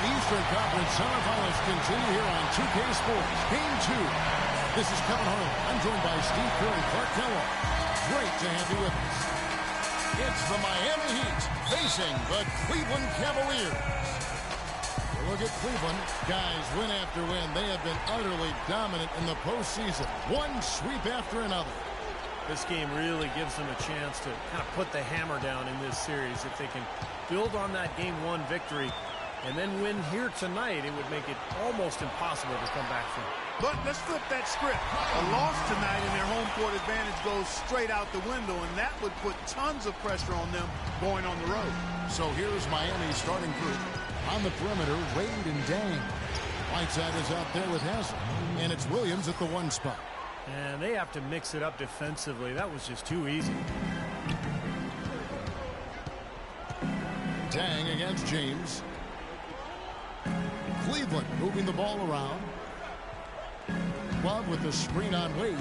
Eastern Conference semifinals continue here on 2K Sports. Game 2. This is Kevin Harlan. I'm joined by Steve Kerr and Clark Kellogg. Great to have you with us. It's the Miami Heat facing the Cleveland Cavaliers. Look at Cleveland. Guys, win after win, they have been utterly dominant in the postseason. One sweep after another. This game really gives them a chance to kind of put the hammer down in this series. If they can build on that Game 1 victory and then win here tonight, it would make it almost impossible to come back from. But let's flip that script. A loss tonight and their home court advantage goes straight out the window, and that would put tons of pressure on them going on the road. So here's Miami's starting group. On the perimeter, Wade and Dang. Whiteside is out there with Hassel, and it's Williams at the 1 spot. And they have to mix it up defensively. That was just too easy. Dang against James. Cleveland moving the ball around. Love with the screen on Wade.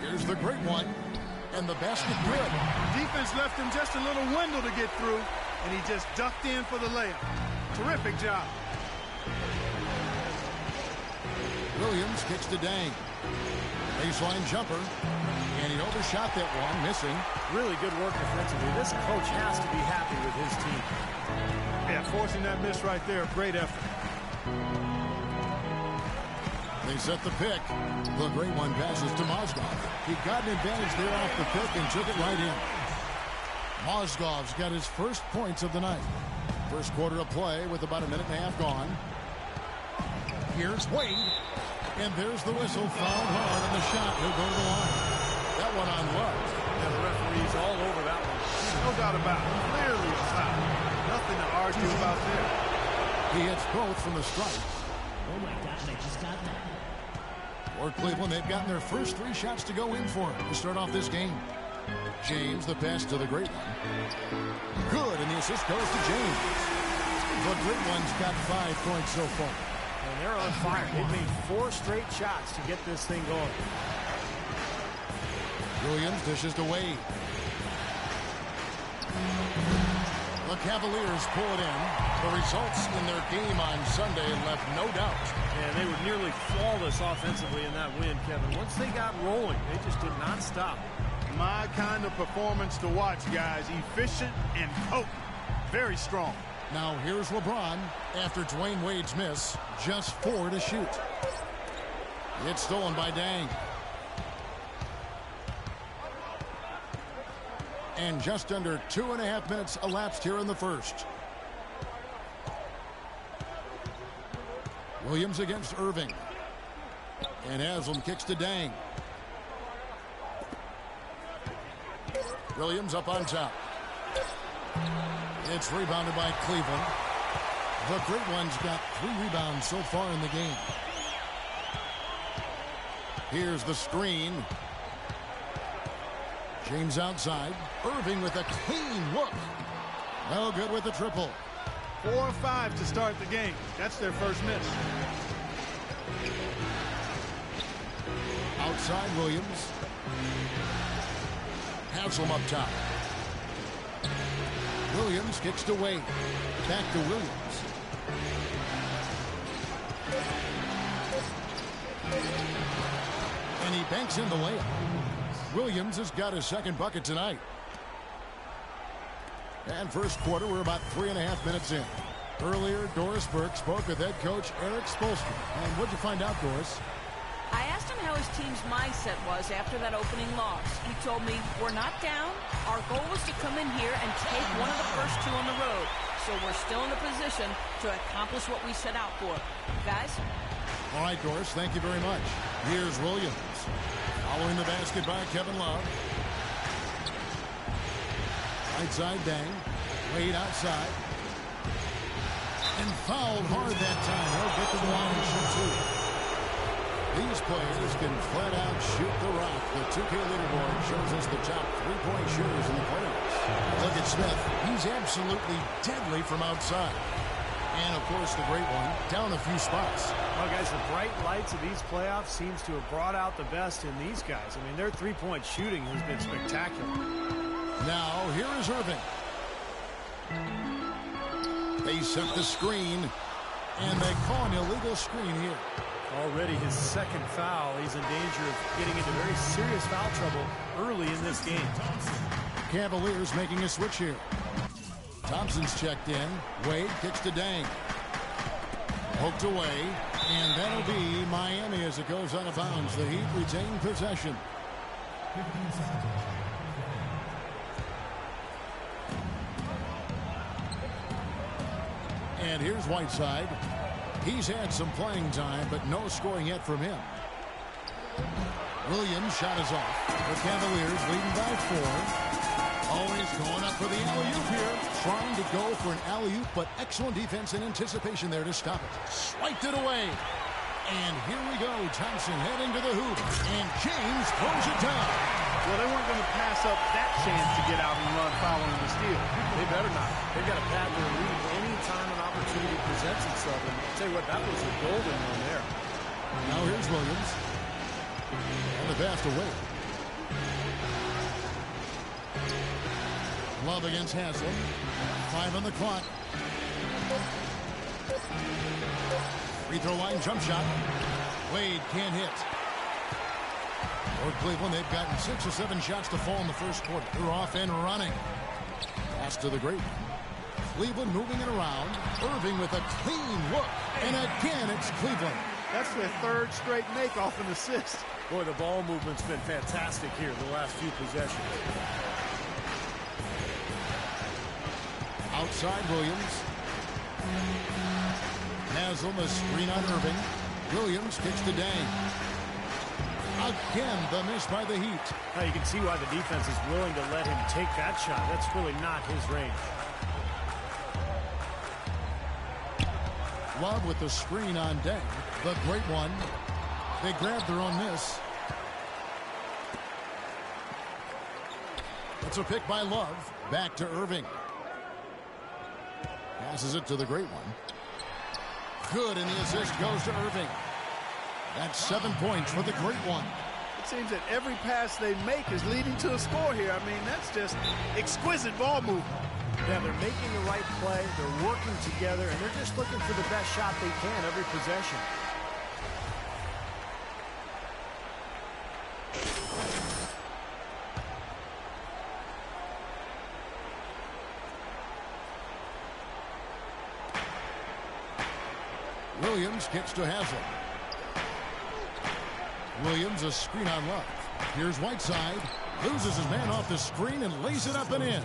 Here's the great one. And the basket good. Defense left him just a little window to get through, and he just ducked in for the layup. Terrific job. Williams kicks to Dang. Baseline jumper. And he overshot that one, missing. Really good work defensively. This coach has to be happy with his team. Yeah, forcing that miss right there. Great effort. They set the pick. The great one passes to Mozgov. He got an advantage there off the pick and took it right in. Mozgov's got his first points of the night. First quarter of play with about a minute and a half gone. Here's Wade. And there's the whistle. Fouled hard on the shot. He'll go to the line. That one on Love. And the referee's all over that one. No doubt about it. Clearly a foul. Nothing to argue about there. He hits both from the stripe. Oh my gosh, I just got that. For Cleveland, they've gotten their first 3 shots to go in for him to start off this game. James, the pass to the great one. Good, and the assist goes to James. The great one's got 5 points so far. And they're on fire. They've made 4 straight shots to get this thing going. Williams dishes to Wade. The Cavaliers pull it in. The results in their game on Sunday left no doubt. And they were nearly flawless offensively in that win, Kevin. Once they got rolling, they just did not stop. My kind of performance to watch, guys. Efficient and potent. Very strong. Now here's LeBron after Dwayne Wade's miss. Just 4 to shoot. It's stolen by Dang. And just under 2.5 minutes elapsed here in the first. Williams against Irving. And Haslam kicks to Dang. Williams up on top. It's rebounded by Cleveland. The great one's got 3 rebounds so far in the game. Here's the screen. James outside. Irving with a clean look. No good with the triple. 4 or 5 to start the game. That's their first miss. Outside Williams. Haslam up top. Williams kicks to Wade. Back to Williams. And he banks in the layup. Williams has got his second bucket tonight. And first quarter, we're about 3.5 minutes in. Earlier, Doris Burke spoke with head coach Eric Spoelstra. And what'd you find out, Doris? I asked him how his team's mindset was after that opening loss. He told me, we're not down. Our goal was to come in here and take one of the first 2 on the road. So we're still in a position to accomplish what we set out for. Guys? All right, Doris, thank you very much. Here's Williams. Following the basket by Kevin Love. Right side Dang. Wade outside. And fouled hard that time. He'll get to the line and shoot 2. These players can flat out shoot the rock. The 2K leaderboard shows us the top 3-point shooters in the playoffs. Look at Smith. He's absolutely deadly from outside. And, of course, the great one, down a few spots. Well, guys, the bright lights of these playoffs seems to have brought out the best in these guys. I mean, their 3-point shooting has been spectacular. Now, here is Irving. They set the screen, and they call an illegal screen here. Already his second foul. He's in danger of getting into very serious foul trouble early in this game. Cavaliers making a switch here. Thompson's checked in. Wade kicks to Dang. Poked away, and that'll be Miami as it goes out of bounds. The Heat retain possession. And here's Whiteside. He's had some playing time, but no scoring yet from him. Williams' shot is off. The Cavaliers leading by 4. Always going up for the alley-oop here. Trying to go for an alley-oop, but excellent defense and anticipation there to stop it. Swiped it away. And here we go. Thompson heading to the hoop. And James throws it down. Well, they weren't going to pass up that chance to get out and run following the steal. They better not. They've got to pad their lead any time an opportunity presents itself. And I'll tell you what, that was a golden one there. Now here's Williams. And the pass away. Love against Haslam. 5 on the clock. Free throw line jump shot. Wade can't hit. For Cleveland, they've gotten 6 or 7 shots to fall in the first quarter. They're off and running. Pass to the great one. Cleveland moving it around. Irving with a clean look. And again, it's Cleveland. That's their third straight make off an assist. Boy, the ball movement's been fantastic here the last few possessions. Outside Williams. Haslam, a screen on Irving. Williams kicks to Dang. Again, the miss by the Heat. Now you can see why the defense is willing to let him take that shot. That's really not his range. Love with the screen on Dang. The great one. They grabbed their own miss. It's a pick by Love. Back to Irving. Passes it to the great one. Good, and the assist goes to Irving. That's 7 points for the great one. It seems that every pass they make is leading to a score here. I mean, that's just exquisite ball movement. Yeah, they're making the right play. They're working together, and they're just looking for the best shot they can every possession. Williams kicks to Haslam. Williams, a screen on Love. Here's Whiteside. Loses his man off the screen and lays it up and in.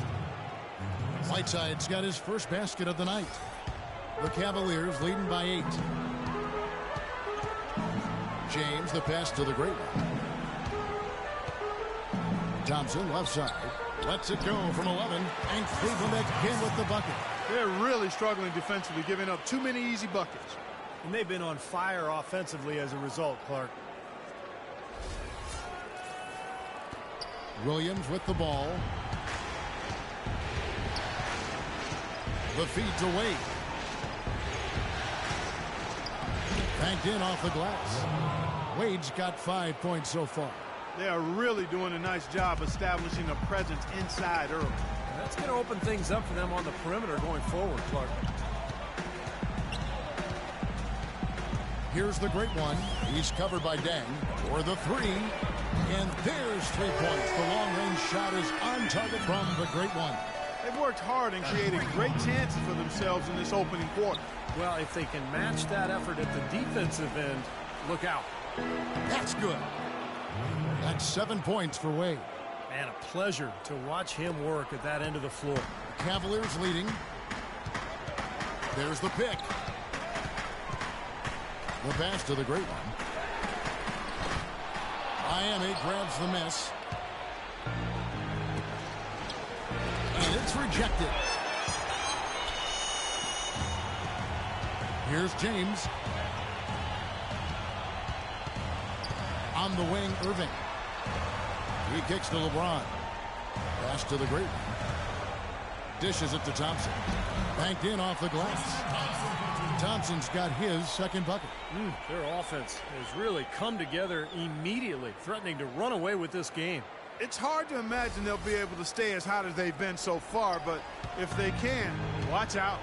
Whiteside's got his first basket of the night. The Cavaliers leading by 8. James, the pass to the great one. Thompson, left side. Lets it go from 11. And Cleveland again with the bucket. They're really struggling defensively, giving up too many easy buckets. And they've been on fire offensively as a result, Clark. Williams with the ball. The feed to Wade. Banked in off the glass. Wade's got 5 points so far. They are really doing a nice job establishing a presence inside early. That's going to open things up for them on the perimeter going forward, Clark. Here's the great one. He's covered by Dang for the 3. And there's 3 points. The long-range shot is on target from the great one. They've worked hard and created great chances for themselves in this opening quarter. Well, if they can match that effort at the defensive end, look out. That's good. That's 7 points for Wade. Man, a pleasure to watch him work at that end of the floor. Cavaliers leading. There's the pick. The pass to the great one. Miami grabs the miss. And it's rejected. Here's James. On the wing, Irving. He kicks to LeBron. Pass to the great one. Dishes it to Thompson. Banked in off the glass. Thompson's got his second bucket. Their offense has really come together immediately, threatening to run away with this game. It's hard to imagine they'll be able to stay as hot as they've been so far, but if they can, watch out.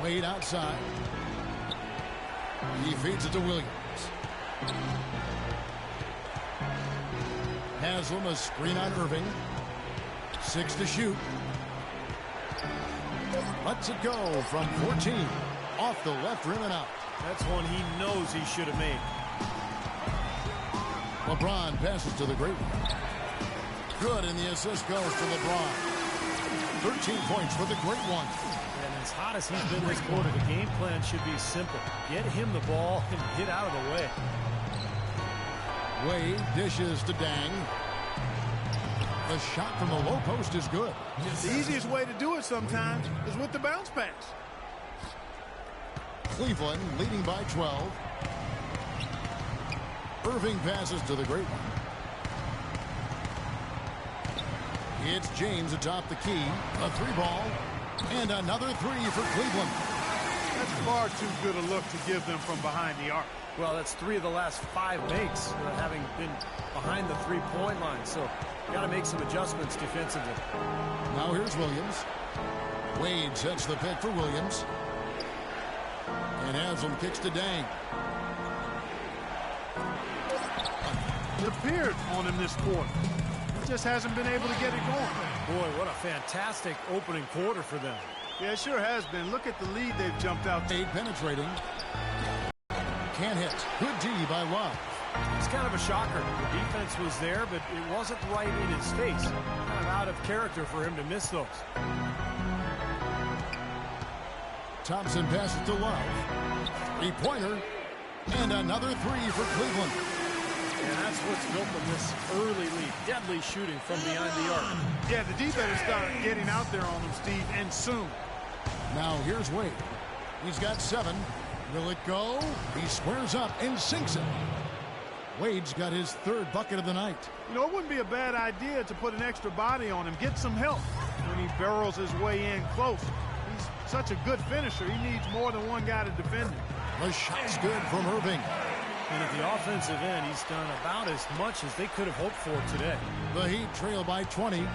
Wade outside. He feeds it to Williams. Haslam, a screen on Irving. 6 to shoot. Lets it go from 14. Off the left rim and out. That's one he knows he should have made. LeBron passes to the great one. Good, and the assist goes to LeBron. 13 points for the great one. And as hot as he's been this quarter, the game plan should be simple. Get him the ball and get out of the way. Wade dishes to Dang. The shot from the low post is good. The easiest way to do it sometimes is with the bounce pass. Cleveland leading by 12. Irving passes to the great one. It's James atop the key. A 3-ball. And another 3 for Cleveland. That's far too good a look to give them from behind the arc. Well, that's 3 of the last 5 makes, having been behind the 3-point line. So you got to make some adjustments defensively. Now here's Williams. Wade sets the pick for Williams. And Haslam kicks to Dang. It appeared on him this quarter. He just hasn't been able to get it going. Boy, what a fantastic opening quarter for them. Yeah, it sure has been. Look at the lead they've jumped out. Wade penetrating. Can't hit. Good D by Love. It's kind of a shocker. The defense was there, but it wasn't right in his face. Kind of out of character for him to miss those. Thompson passes to Love. 3-pointer. And another 3 for Cleveland. And that's what's built them this early lead. Deadly shooting from behind the arc. Yeah, the D better start getting out there on them, Steve, and soon. Now here's Wade. He's got 7. Will it go? He squares up and sinks it. Wade's got his 3rd bucket of the night. You know, it wouldn't be a bad idea to put an extra body on him, get some help when he barrels his way in close. He's such a good finisher. He needs more than one guy to defend him. The shot's good from Irving. And at the offensive end, he's done about as much as they could have hoped for today. The Heat trail by 20.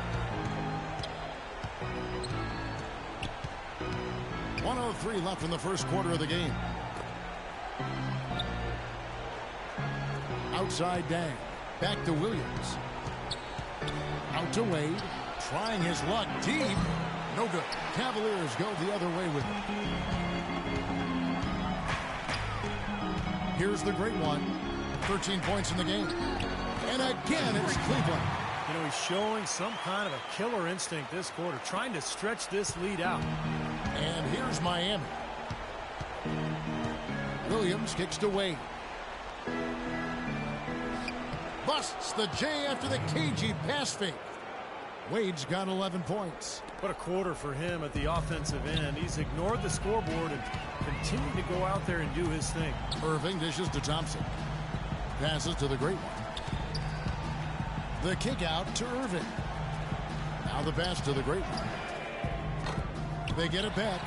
1:03 left in the first quarter of the game. Outside Dang. Back to Williams. Out to Wade. Trying his luck deep. No good. Cavaliers go the other way with it. Here's the great one. 13 points in the game. And again, it's Cleveland. You know, he's showing some kind of a killer instinct this quarter, trying to stretch this lead out. And here's Miami. Williams kicks to Wade. Busts the J after the cagey pass fake. Wade's got 11 points. What a quarter for him at the offensive end. He's ignored the scoreboard and continued to go out there and do his thing. Irving dishes to Thompson. Passes to the great one. The kick out to Irving. Now the pass to the great one. They get it back.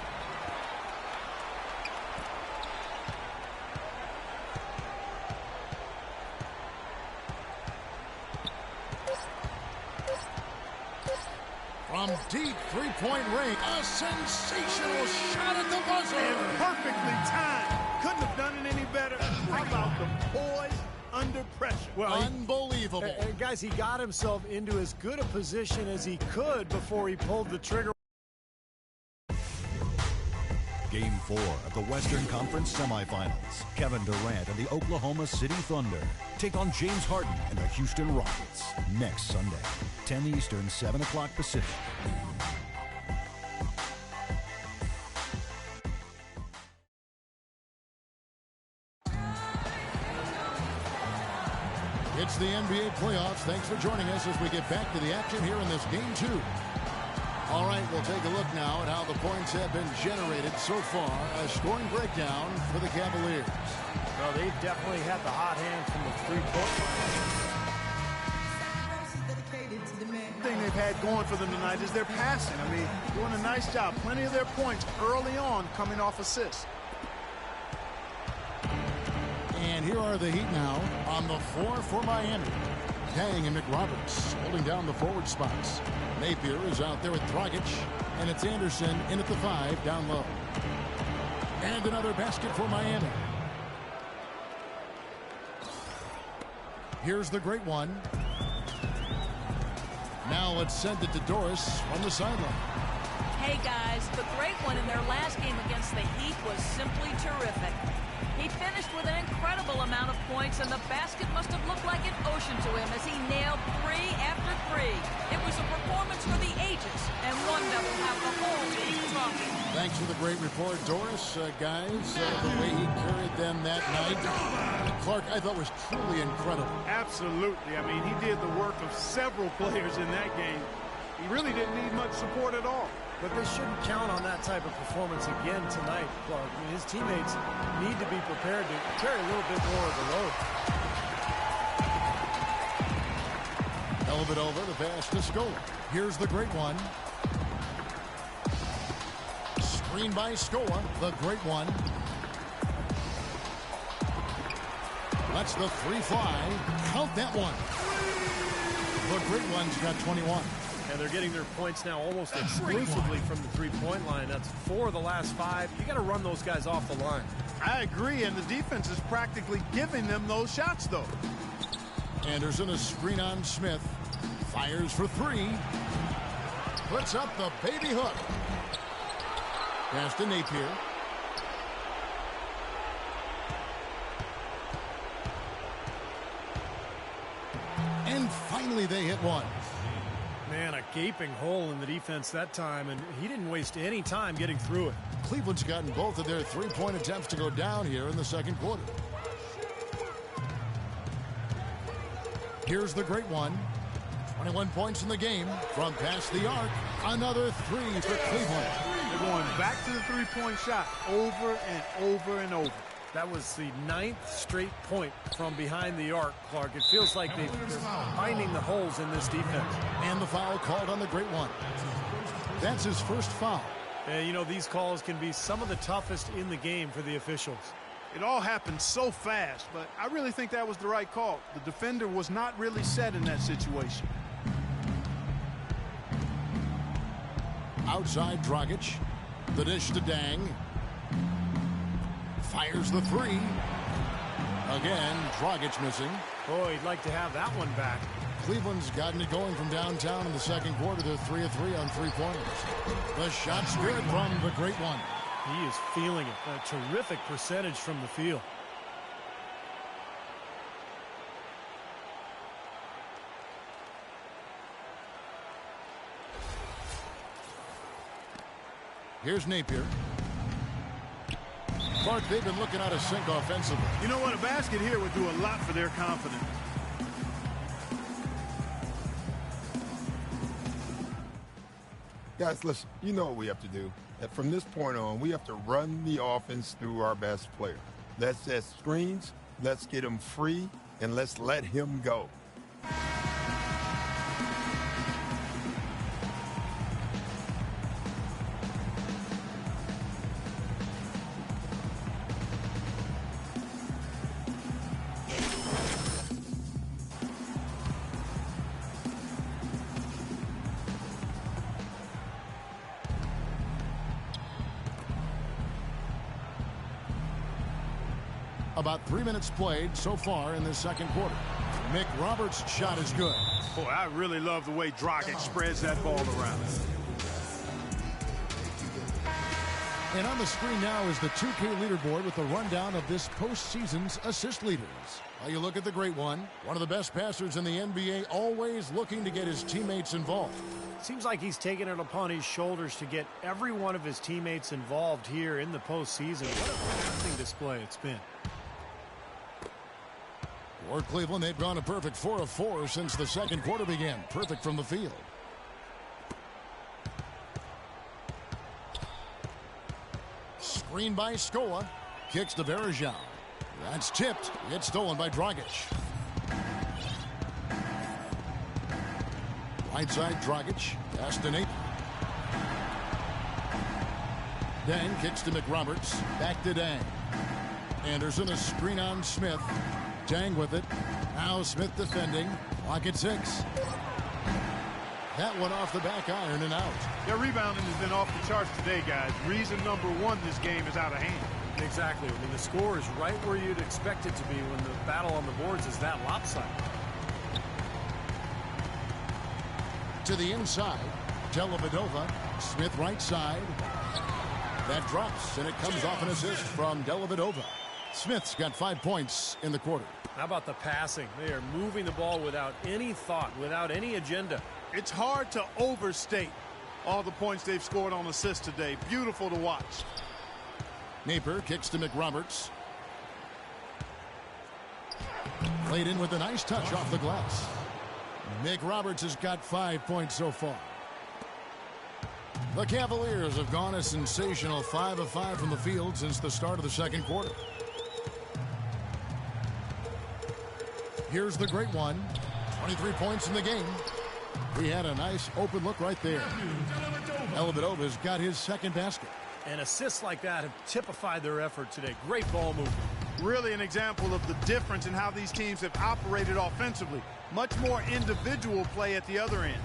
From deep 3-point range, a sensational shot at the buzzer. And perfectly timed. Couldn't have done it any better. How about the poise under pressure? Well, unbelievable. Guys, he got himself into as good a position as he could before he pulled the trigger. Game 4 of the Western Conference semifinals. Kevin Durant and the Oklahoma City Thunder take on James Harden and the Houston Rockets next Sunday, 10 Eastern, 7 o'clock Pacific. It's the NBA playoffs. Thanks for joining us as we get back to the action here in this game 2. All right, we'll take a look now at how the points have been generated so far. A scoring breakdown for the Cavaliers. Well, they've definitely had the hot hand from the 3-point line. The thing they've had going for them tonight is their passing. I mean, doing a nice job. Plenty of their points early on coming off assists. And here are the Heat now on the floor for Miami. Dang and McRoberts holding down the forward spots. Napier is out there with Dragic, and it's Anderson in at the 5 down low. And another basket for Miami. Here's the great one. Now let's send it to Doris from the sideline. Hey, guys, the great one in their last game against the Heat was simply terrific. He finished with an incredible amount of points, and the basket must have looked like an ocean to him as he nailed 3 after 3. It was a performance for the ages, and one that will have the whole team talking. Thanks for the great report, Doris. Guys, the way he carried them that night, Clark, I thought was truly incredible. Absolutely. I mean, he did the work of several players in that game. He really didn't need much support at all. But they shouldn't count on that type of performance again tonight, Clark. I mean, his teammates need to be prepared to carry a little bit more of the load. Elevate over the pass to Scola. Here's the great one. Screen by Scola, the great one. Lets the 3 fly. Count that one. The great one's got 21. And they're getting their points now almost exclusively from the three-point line. That's 4 of the last 5. You got to run those guys off the line. I agree, and the defense is practically giving them those shots, though. Anderson, a screen on Smith. Fires for 3. Puts up the baby hook. Pass to Napier. And finally they hit one. Man, a gaping hole in the defense that time, and he didn't waste any time getting through it. Cleveland's gotten both of their three-point attempts to go down here in the second quarter. Here's the great one. 21 points in the game from past the arc. Another 3 for Cleveland. They're going back to the three-point shot over and over and over. That was the 9th straight point from behind the arc, Clark. It feels like they're finding the holes in this defense. And the foul called on the great one. That's his first foul. You know, these calls can be some of the toughest in the game for the officials. It all happened so fast, but I really think that was the right call. The defender was not really set in that situation. Outside Dragic. The dish to Dang. Fires the 3. Again, Dragic missing. Oh, he'd like to have that one back. Cleveland's gotten it going from downtown in the second quarter. They're 3 of 3 on three-pointers. The shot's good from the great one. He is feeling it. A terrific percentage from the field. Here's Napier. Clark, they've been looking out of sync offensively. You know what? A basket here would do a lot for their confidence. Guys, listen, you know what we have to do. And from this point on, we have to run the offense through our best player. Let's set screens, let's get him free, and let's let him go. About 3 minutes played so far in this second quarter. Mick Roberts' shot is good. Boy, I really love the way Dragic spreads that ball around. And on the screen now is the 2K leaderboard with the rundown of this postseason's assist leaders. Well, you look at the great one of the best passers in the NBA, always looking to get his teammates involved. Seems like he's taken it upon his shoulders to get every one of his teammates involved here in the postseason. What a passing display it's been. For Cleveland, they've gone a perfect 4 of 4 since the second quarter began. Perfect from the field. Screen by Scola. Kicks to Varejao. That's tipped. It's stolen by Dragic. Right side, Dragic. Pass to Nate. Dang kicks to McRoberts. Back to Dang. Anderson, a screen on Smith. Dang with it. Now Smith defending. Clock at 6. That one off the back iron and out. Their rebounding has been off the charts today, guys. Reason number one, this game is out of hand. Exactly. I mean, the score is right where you'd expect it to be when the battle on the boards is that lopsided. To the inside, Dellavedova. Smith right side. That drops, and it comes off an assist from Dellavedova. Smith's got 5 points in the quarter. How about the passing? They are moving the ball without any thought, without any agenda. It's hard to overstate all the points they've scored on assists today. Beautiful to watch. Napier kicks to McRoberts. Played in with a nice touch off the glass. McRoberts has got 5 points so far. The Cavaliers have gone a sensational 5 of 5 from the field since the start of the second quarter. Here's the great one. 23 points in the game. He had a nice open look right there. Dellavedova's got his second basket. And assists like that have typified their effort today. Great ball movement. Really an example of the difference in how these teams have operated offensively. Much more individual play at the other end.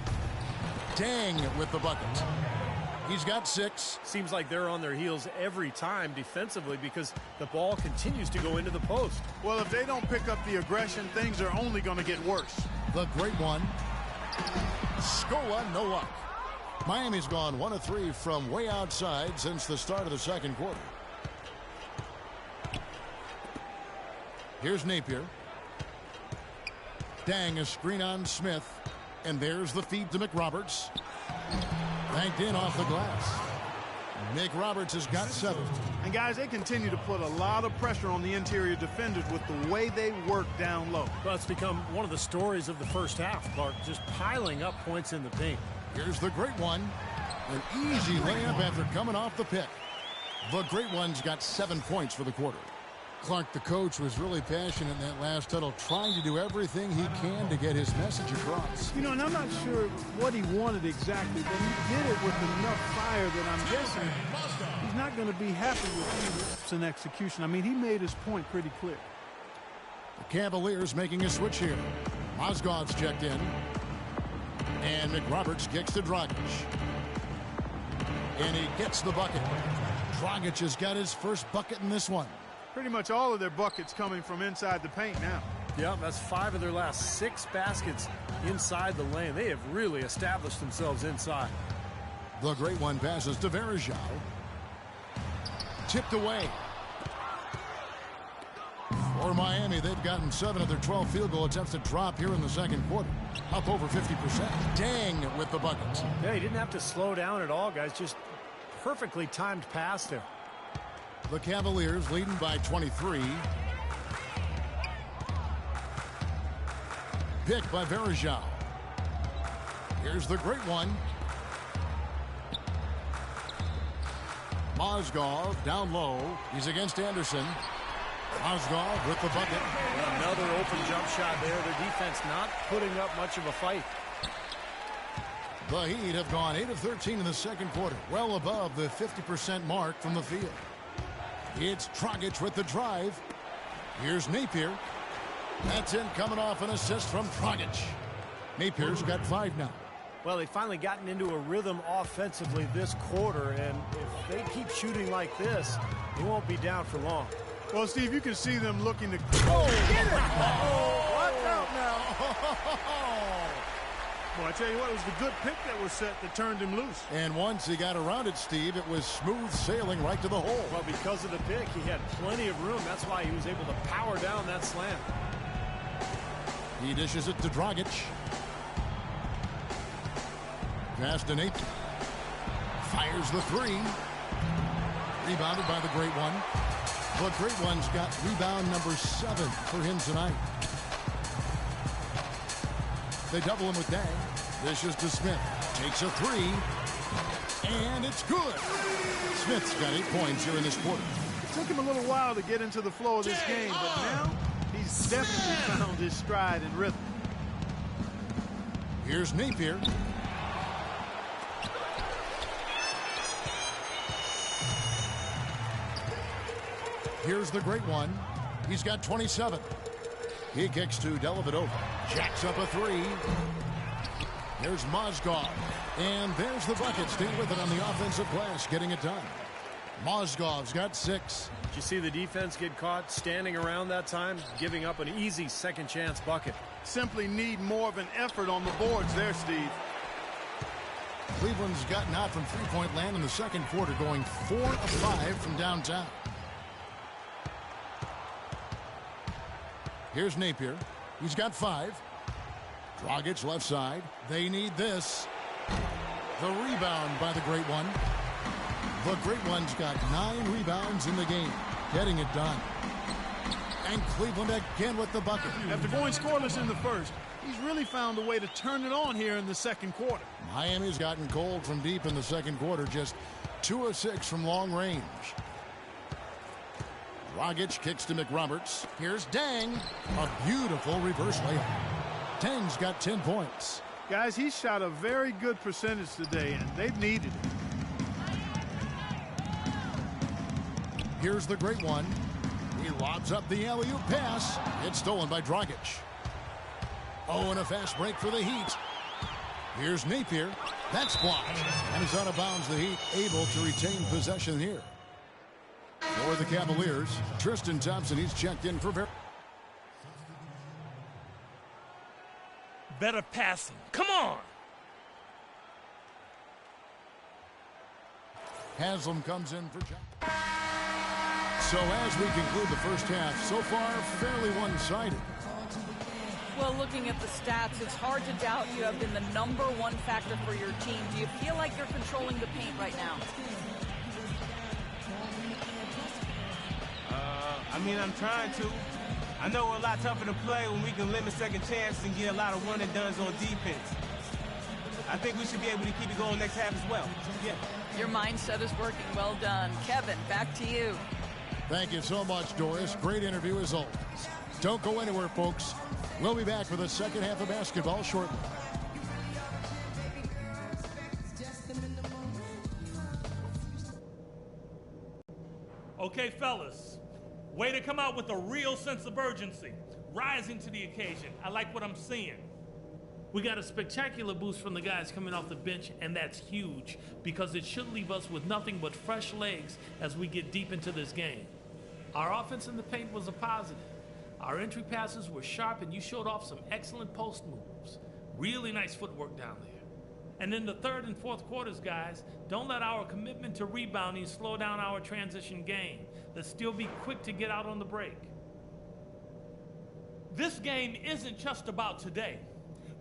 Dang with the bucket. He's got 6. Seems like they're on their heels every time defensively because the ball continues to go into the post. Well, if they don't pick up the aggression, things are only going to get worse. The great one. Scola, no luck. Miami's gone 1 of 3 from way outside since the start of the second quarter. Here's Napier. Dang, a screen on Smith. And there's the feed to McRoberts. Banked in off the glass. McRoberts has got 7. And guys, they continue to put a lot of pressure on the interior defenders with the way they work down low. Well, it's become one of the stories of the first half, Clark, just piling up points in the paint. Here's the great one. An easy layup after coming off the pick. The great one's got 7 points for the quarter. Clark, the coach, was really passionate in that last huddle, trying to do everything he can to get his message across. You know, and I'm not sure what he wanted exactly, but he did it with enough fire that I'm guessing he's not going to be happy with an execution. I mean, he made his point pretty clear. The Cavaliers making a switch here. Mozgov's checked in. And McRoberts kicks to Dragic. And he gets the bucket. Dragic has got his first bucket in this one. Pretty much all of their buckets coming from inside the paint now. Yeah, that's 5 of their last 6 baskets inside the lane. They have really established themselves inside. The great one passes to Varejao. Tipped away. For Miami, they've gotten 7 of their 12 field goal attempts to drop here in the second quarter. Up over 50%. Dang with the bucket. Yeah, he didn't have to slow down at all, guys. Just perfectly timed pass there. The Cavaliers leading by 23. Pick by Varejao. Here's the great one. Mozgov down low. He's against Anderson. Mozgov with the bucket. Another open jump shot there. Their defense not putting up much of a fight. The Heat have gone 8 of 13 in the second quarter, well above the 50% mark from the field. It's Dragic with the drive. Here's Napier. That's in, coming off an assist from Dragic. Napier's got 5 now. Well, they've finally gotten into a rhythm offensively this quarter, and if they keep shooting like this, they won't be down for long. Well, Steve, you can see them looking to... Oh, get it! Oh, watch out now. Well, I tell you what, it was the good pick that was set that turned him loose. And once he got around it, Steve, it was smooth sailing right to the hole. Well, because of the pick, he had plenty of room. That's why he was able to power down that slam. He dishes it to Dragic. Pass to Napier. Fires the 3. Rebounded by the great one. The great one's got rebound number 7 for him tonight. They double him with Dang. Dishes to Smith. Takes a 3. And it's good. Smith's got 8 points here in this quarter. It took him a little while to get into the flow of this game, but now he's definitely found his stride and rhythm. Here's Napier. Here's the great one. He's got 27. He kicks to Dellavedova. Jacks up a 3. There's Mozgov. And there's the bucket. Staying with it on the offensive glass, getting it done. Mozgov's got 6. Did you see the defense get caught standing around that time, giving up an easy second chance bucket? Simply need more of an effort on the boards there, Steve. Cleveland's gotten out from three-point land in the second quarter, going 4 of 5 from downtown. Here's Napier. He's got 5. Dragic left side. They need this. The rebound by the Great One. The Great One's got 9 rebounds in the game, getting it done. And Cleveland again with the bucket. After going scoreless in the first, he's really found a way to turn it on here in the second quarter. Miami's gotten cold from deep in the second quarter, just 2 of 6 from long range. Dragic kicks to McRoberts. Here's Deng. A beautiful reverse layup. Deng's got 10 points. Guys, he shot a very good percentage today, and they've needed it. Here's the Great One. He lobs up the alley-oop pass. It's stolen by Dragic. Oh, and a fast break for the Heat. Here's Napier. That's blocked. And he's out of bounds. The Heat able to retain possession here. For the Cavaliers, Tristan Thompson, he's checked in for better passing. Come on. Haslam comes in for John. So as we conclude the first half, so far fairly one-sided. Well, looking at the stats, it's hard to doubt you have been the #1 factor for your team. Do you feel like you're controlling the paint right now? I mean, I'm trying to. I know we're a lot tougher to play when we can limit second chances and get a lot of one-and-dones on defense. I think we should be able to keep it going next half as well. Yeah. Your mindset is working. Well done. Kevin, back to you. Thank you so much, Doris. Great interview as always. Don't go anywhere, folks. We'll be back for the second half of basketball shortly. Okay, fellas. Way to come out with a real sense of urgency. Rising to the occasion. I like what I'm seeing. We got a spectacular boost from the guys coming off the bench, and that's huge because it should leave us with nothing but fresh legs as we get deep into this game. Our offense in the paint was a positive. Our entry passes were sharp, and you showed off some excellent post moves. Really nice footwork down there. And in the third and fourth quarters, guys, don't let our commitment to rebounding slow down our transition game. Let's still be quick to get out on the break. This game isn't just about today.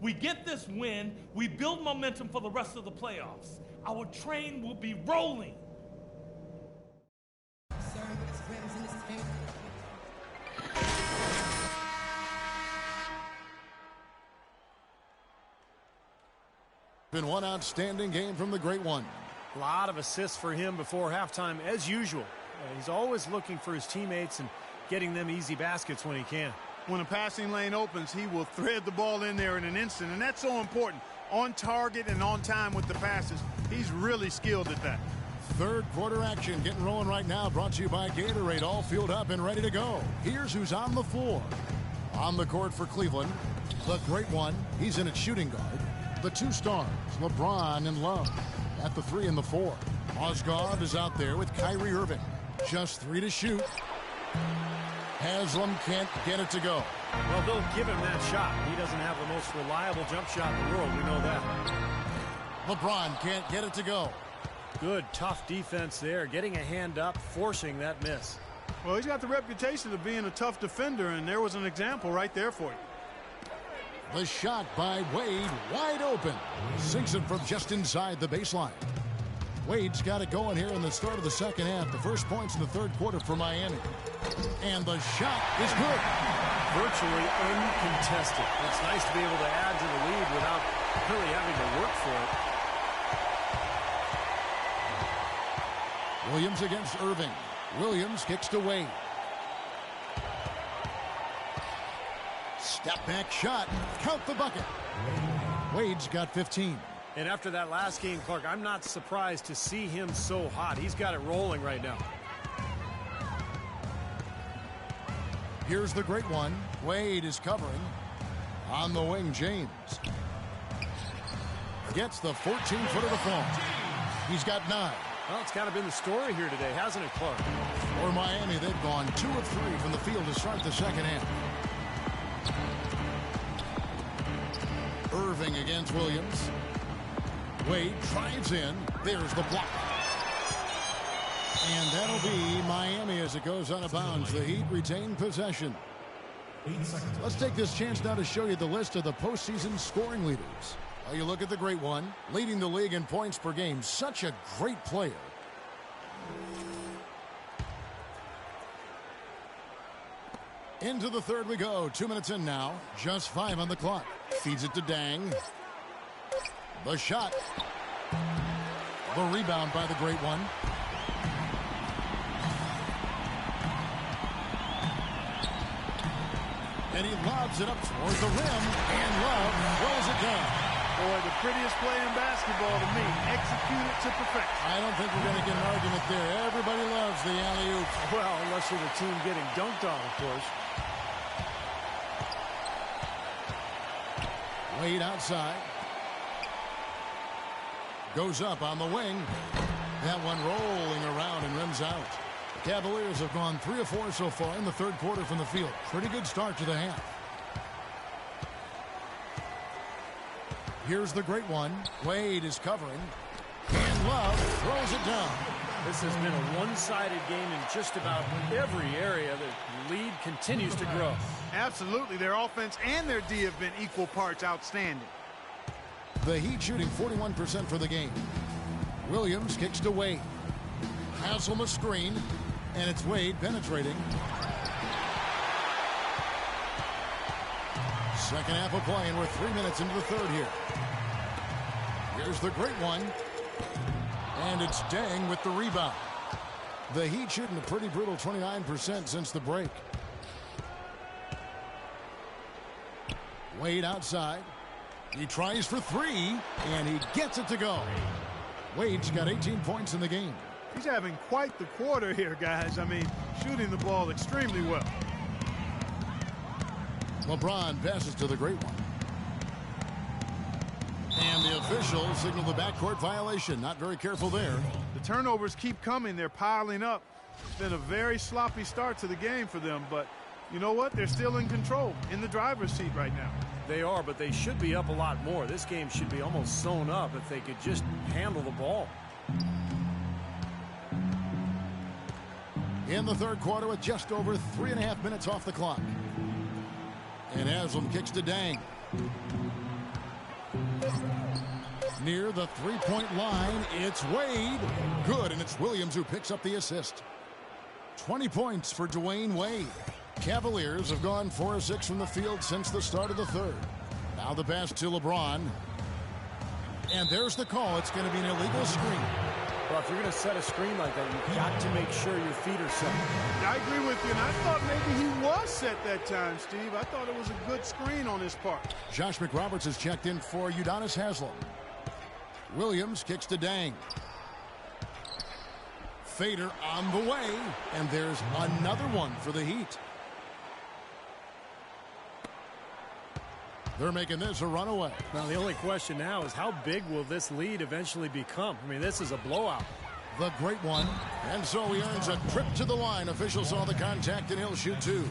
We get this win, we build momentum for the rest of the playoffs. Our train will be rolling. Been one outstanding game from the Great One. A lot of assists for him before halftime, as usual. He's always looking for his teammates and getting them easy baskets when he can. When a passing lane opens, he will thread the ball in there in an instant, and that's so important. On target and on time with the passes. He's really skilled at that. Third quarter action getting rolling right now, brought to you by Gatorade, all fueled up and ready to go. Here's who's on the floor. On the court for Cleveland, the Great One. He's in at shooting guard. The two stars, LeBron and Love, at the 3 and the 4. Mozgov is out there with Kyrie Irving. Just 3 to shoot. Haslam can't get it to go. Well, they'll give him that shot. He doesn't have the most reliable jump shot in the world. We know that. LeBron can't get it to go. Good, tough defense there. Getting a hand up, forcing that miss. Well, he's got the reputation of being a tough defender, and there was an example right there for you. The shot by Wade, wide open. Sinks it from just inside the baseline. Wade's got it going here in the start of the second half. The first points in the third quarter for Miami. And the shot is good. Virtually uncontested. It's nice to be able to add to the lead without really having to work for it. Williams against Irving. Williams kicks to Wade. Step back shot. Count the bucket. Wade's got 15. And after that last game, Clark, I'm not surprised to see him so hot. He's got it rolling right now. Here's the Great One. Wade is covering. On the wing, James. gets the 14-footer to fall. He's got 9. Well, it's kind of been the story here today, hasn't it, Clark? For Miami, they've gone 2 of 3 from the field to start the second half. Irving against Williams. Wade drives in. There's the block. And that'll be Miami as it goes out of bounds. The Heat retain possession. Let's take this chance now to show you the list of the postseason scoring leaders. Well, you look at the great one, leading the league in points per game. Such a great player. Into the third we go. 2 minutes in now. Just 5 on the clock. Feeds it to Dang. The shot. The rebound by the great one. And he lobs it up towards the rim. And Love throws it down. Boy, the prettiest play in basketball to me. Executed to perfection. I don't think we're going to get an argument there. Everybody loves the alley-oop. Well, unless you're the team getting dunked on, of course. Wade outside. Goes up on the wing. That one rolling around and rims out. The Cavaliers have gone 3 of 4 so far in the third quarter from the field. Pretty good start to the half. Here's the great one. Wade is covering. And Love throws it down. This has been a one-sided game in just about every area. The lead continues to grow. Absolutely. Their offense and their D have been equal parts outstanding. The Heat shooting 41% for the game. Williams kicks to Wade. Haslam a screen. And it's Wade penetrating. Second half of play, and we're 3 minutes into the third here. Here's the great one. And it's Dang with the rebound. The Heat shooting a pretty brutal 29% since the break. Wade outside. He tries for 3, and he gets it to go. Wade's got 18 points in the game. He's having quite the quarter here, guys. I mean, shooting the ball extremely well. LeBron passes to the great one. And the official signaled the backcourt violation. Not very careful there. The turnovers keep coming. They're piling up. It's been a very sloppy start to the game for them, but you know what? They're still in control, in the driver's seat right now. They are, but they should be up a lot more. This game should be almost sewn up if they could just handle the ball. In the third quarter with just over 3.5 minutes off the clock. And Haslam kicks to Dang. Near the three-point line, it's Wade. Good, and it's Williams who picks up the assist. 20 points for Dwayne Wade. Cavaliers have gone 4 of 6 from the field since the start of the third. Now the pass to LeBron. And there's the call. It's going to be an illegal screen. Well, if you're going to set a screen like that, you've got to make sure your feet are set. I agree with you, and I thought maybe he was set that time, Steve. I thought it was a good screen on his part. Josh McRoberts has checked in for Udonis Haslam. Williams kicks to Dang. Fader on the way, and there's another one for the Heat. They're making this a runaway. Now, the only question now is how big will this lead eventually become? I mean, this is a blowout. The great one. And so he earns a trip to the line. Officials saw the contact, and he'll shoot 2.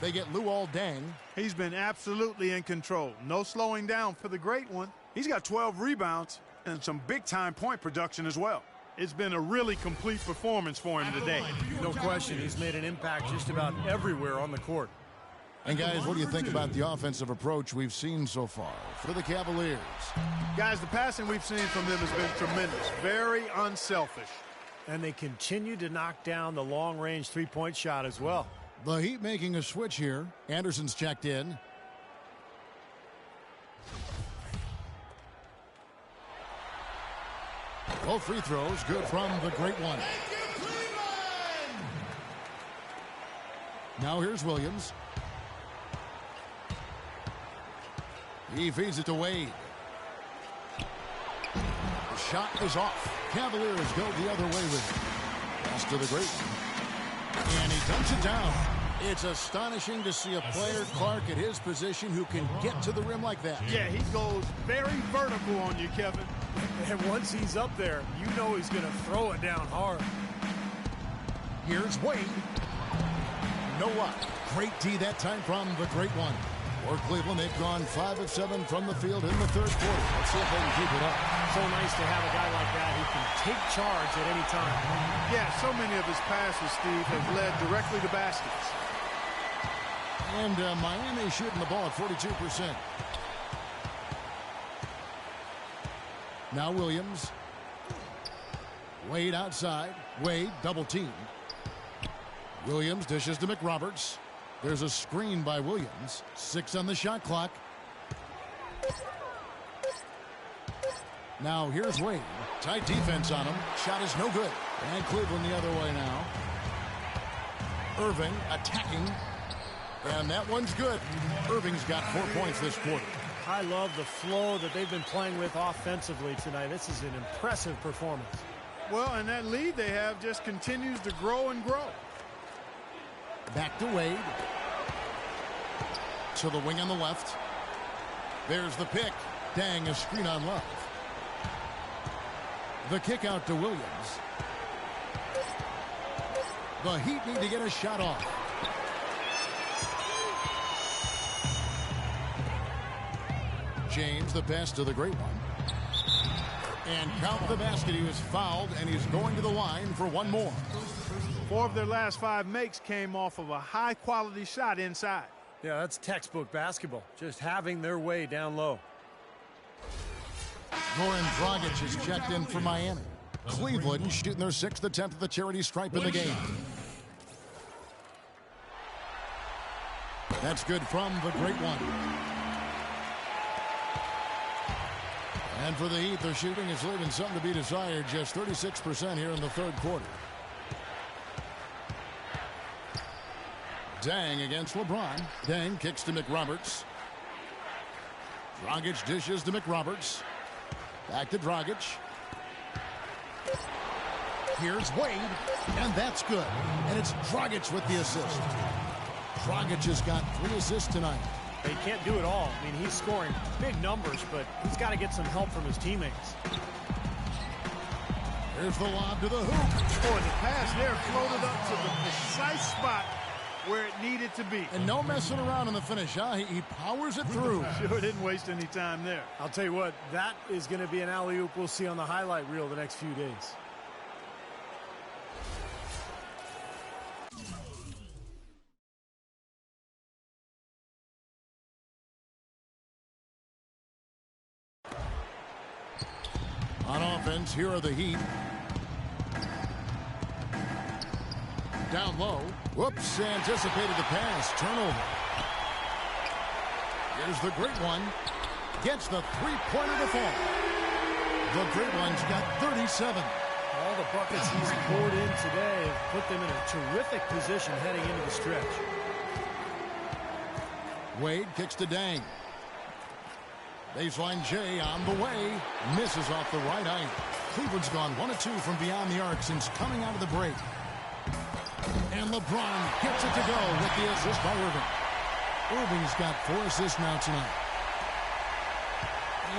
They get Luol Deng. He's been absolutely in control. No slowing down for the great one. He's got 12 rebounds and some big-time point production as well. It's been a really complete performance for him today. No question, he's made an impact just about everywhere on the court. And guys, what do you think about the offensive approach we've seen so far for the Cavaliers? Guys, the passing we've seen from them has been tremendous. Very unselfish. And they continue to knock down the long-range three-point shot as well. The Heat making a switch here. Anderson's checked in. Both free throws good from the great one. Now here's Williams. He feeds it to Wade. The shot is off. Cavaliers go the other way with it. Pass to the great one. And he dumps it down. It's astonishing to see a player, Clark, at his position who can get to the rim like that. Yeah, he goes very vertical on you, Kevin. And once he's up there, you know he's going to throw it down hard. Here's Wade. No luck. Great D that time from the great one. For Cleveland, they've gone 5 of 7 from the field in the third quarter. Let's see if they can keep it up. So nice to have a guy like that who can take charge at any time. Yeah, so many of his passes, Steve, have led directly to baskets. And Miami shooting the ball at 42%. Now Williams. Wade outside. Wade double teamed. Williams dishes to McRoberts. There's a screen by Williams. 6 on the shot clock. Now here's Wade. Tight defense on him. Shot is no good. And Cleveland the other way now. Irving attacking. And that one's good. Irving's got 4 points this quarter. I love the flow that they've been playing with offensively tonight. This is an impressive performance. Well, and that lead they have just continues to grow and grow. Back to Wade. To the wing on the left. There's the pick. Dang, a screen on Love. The kick out to Williams. The Heat need to get a shot off. James, the pass to the great one. And count the basket. He was fouled, and he's going to the line for one more. 4 of their last 5 makes came off of a high-quality shot inside. Yeah, that's textbook basketball. Just having their way down low. Goran Dragic is checked in for Miami. Cleveland shooting their 6th attempt at the charity stripe in the game. That's good from the great one. And for the Heat, their shooting is leaving something to be desired. Just 36% here in the third quarter. Dang against LeBron. Dang kicks to McRoberts. Dragic dishes to McRoberts. Back to Dragic. Here's Wade, and that's good. And it's Dragic with the assist. Dragic has got 3 assists tonight. He can't do it all. I mean, he's scoring big numbers, but he's got to get some help from his teammates. Here's the lob to the hoop. Oh, and the pass there floated up to the precise spot where it needed to be. And no messing around in the finish, huh? He powers it through. Sure didn't waste any time there. I'll tell you what, that is going to be an alley-oop we'll see on the highlight reel the next few days. On offense, here are the Heat. Down low. Whoops, anticipated the pass. Turnover. Here's the great one. Gets the three-pointer to fall. The great one's got 37. All the buckets he's poured in today have put them in a terrific position heading into the stretch. Wade kicks to Dang. Baseline J on the way. Misses off the right eye. Cleveland's gone 1 of 2 from beyond the arc since coming out of the break. And LeBron gets it to go with the assist by Irving. Irving's got 4 assists now tonight.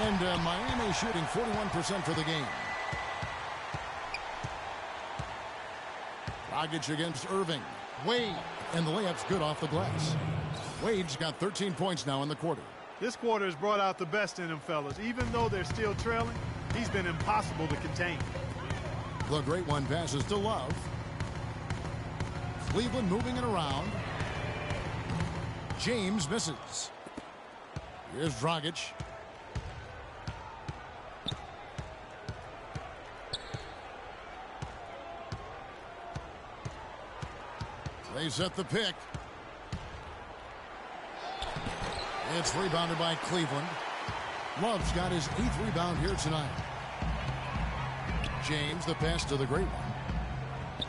And Miami shooting 41% for the game. Dragic against Irving. Wade. And the layup's good off the glass. Wade's got 13 points now in the quarter. This quarter has brought out the best in him, fellas. Even though they're still trailing, he's been impossible to contain. The great one passes to Love. Cleveland moving it around. James misses. Here's Dragic. They set the pick. It's rebounded by Cleveland. Love's got his 8th rebound here tonight. James, the pass to the great one.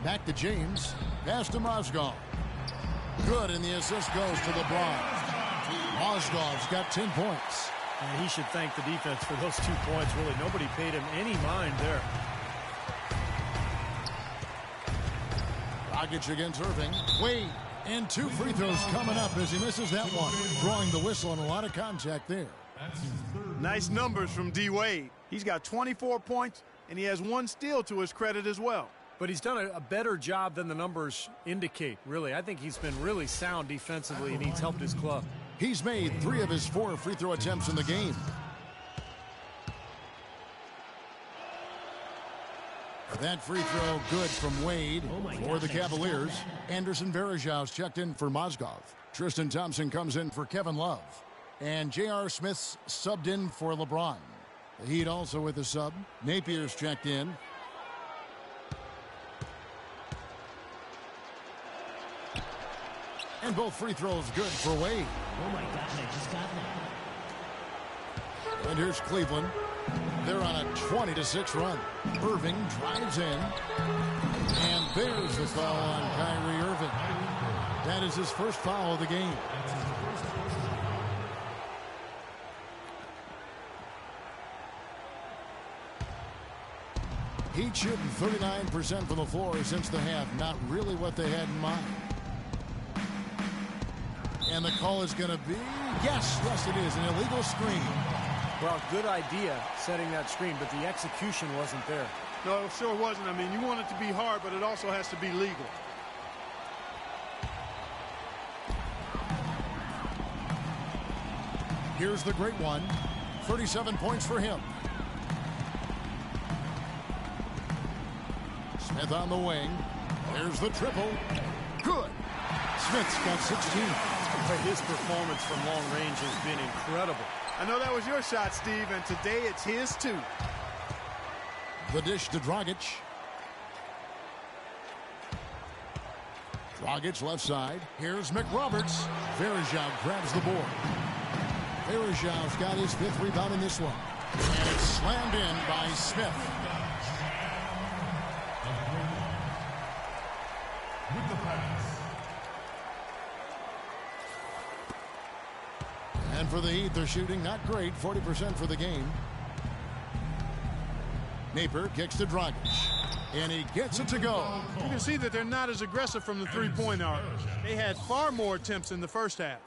Back to James. Pass to Mozgov. Good, and the assist goes to LeBron. Mozgov's got 10 points. And he should thank the defense for those 2 points, really. Nobody paid him any mind there. Dragic against Irving. Wade. And 2 free throws coming up as he misses that one. Drawing the whistle and a lot of contact there. Nice numbers from D. Wade. He's got 24 points, and he has 1 steal to his credit as well. But he's done a better job than the numbers indicate, really. I think he's been really sound defensively, and he's helped his club. He's made 3 of his 4 free throw attempts in the game. That free throw good from Wade for the Cavaliers. Anderson Varejão's checked in for Mozgov. Tristan Thompson comes in for Kevin Love. And J.R. Smith's subbed in for LeBron. The Heat also with a sub. Napier's checked in. And both free throws good for Wade. Oh my God, I just got that. And here's Cleveland. They're on a 20-6 run. Irving drives in. And there's the foul on Kyrie Irving. That is his first foul of the game. Heat shooting 39% from the floor since the half. Not really what they had in mind. And the call is going to be, yes, it is, an illegal screen. Well, good idea setting that screen, but the execution wasn't there. No, it sure wasn't. I mean, you want it to be hard, but it also has to be legal. Here's the great one. 37 points for him. Smith on the wing. There's the triple. Good. Smith's got 16. His performance from long range has been incredible. I know that was your shot, Steve, and today it's his too. The dish to Dragic. Dragic left side. Here's McRoberts. Varejão grabs the board. Varejão's got his 5th rebound in this one. And it's slammed in by Smith. With the pass. And for the Heat, they're shooting not great, 40% for the game. Napier kicks to Dragic. And he gets it to go. You can see that they're not as aggressive from the three-point arc. They had far more attempts in the first half.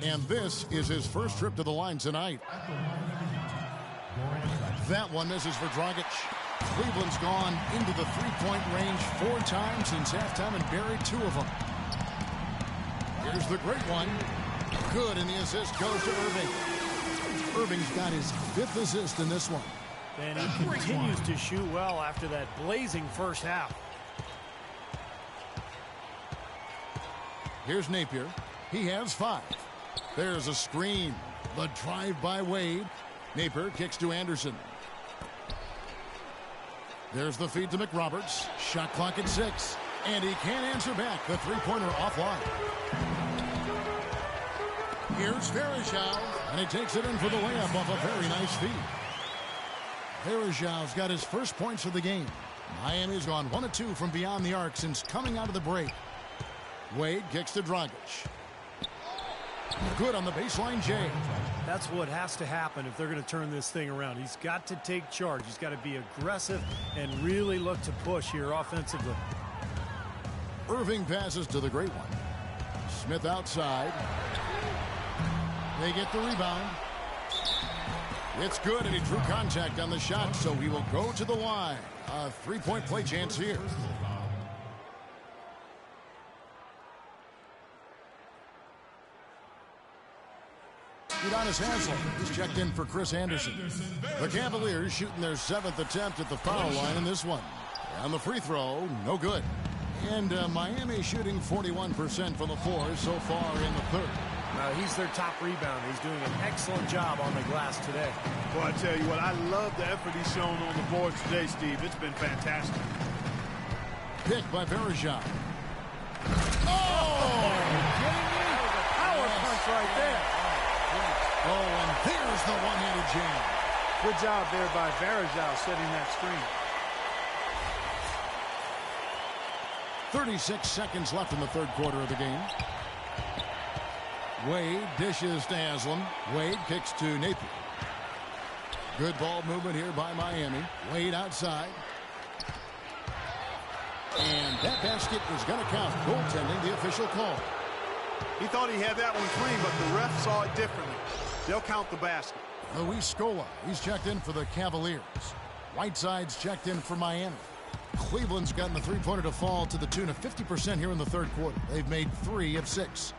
And this is his first trip to the line tonight. That one misses for Dragic. Cleveland's gone into the three-point range 4 times since halftime and buried 2 of them. Here's the great one. Good, and the assist goes to Irving. Irving's got his 5th assist in this one. And he continues to shoot well after that blazing first half. Here's Napier. He has 5. There's a screen. The drive by Wade. Napier kicks to Anderson. There's the feed to McRoberts. Shot clock at 6. And he can't answer back. The three-pointer offline. Here's Varejão. And he takes it in for the layup off a very nice feed. Varejão's got his first points of the game. Miami's gone 1 of 2 from beyond the arc since coming out of the break. Wade kicks to Dragic. Good on the baseline, Jay. That's what has to happen if they're going to turn this thing around. He's got to take charge. He's got to be aggressive and really look to push here offensively. Irving passes to the great one. Smith outside. They get the rebound. It's good, and he drew contact on the shot, so he will go to the line. A 3-point play chance here. Udonis Haslem is checked in for Chris Anderson. The Cavaliers shooting their 7th attempt at the foul line in this one. On the free throw, no good. And Miami shooting 41% from the floor so far in the 3rd. He's their top rebounder. He's doing an excellent job on the glass today. Well, I tell you what, I love the effort he's shown on the boards today, Steve. It's been fantastic. Picked by Varejão. Oh! That was a power punch right there. Oh, and there's the one-handed jam. Good job there by Varejão setting that screen. 36 seconds left in the 3rd quarter of the game. Wade dishes to Haslem. Wade kicks to Napier. Good ball movement here by Miami. Wade outside. And that basket is going to count. Goaltending, the official call. He thought he had that one clean, but the ref saw it differently. They'll count the basket. Luis Scola, he's checked in for the Cavaliers. Whiteside's checked in for Miami. Cleveland's gotten the three-pointer to fall to the tune of 50% here in the third quarter. They've made 3 of 6.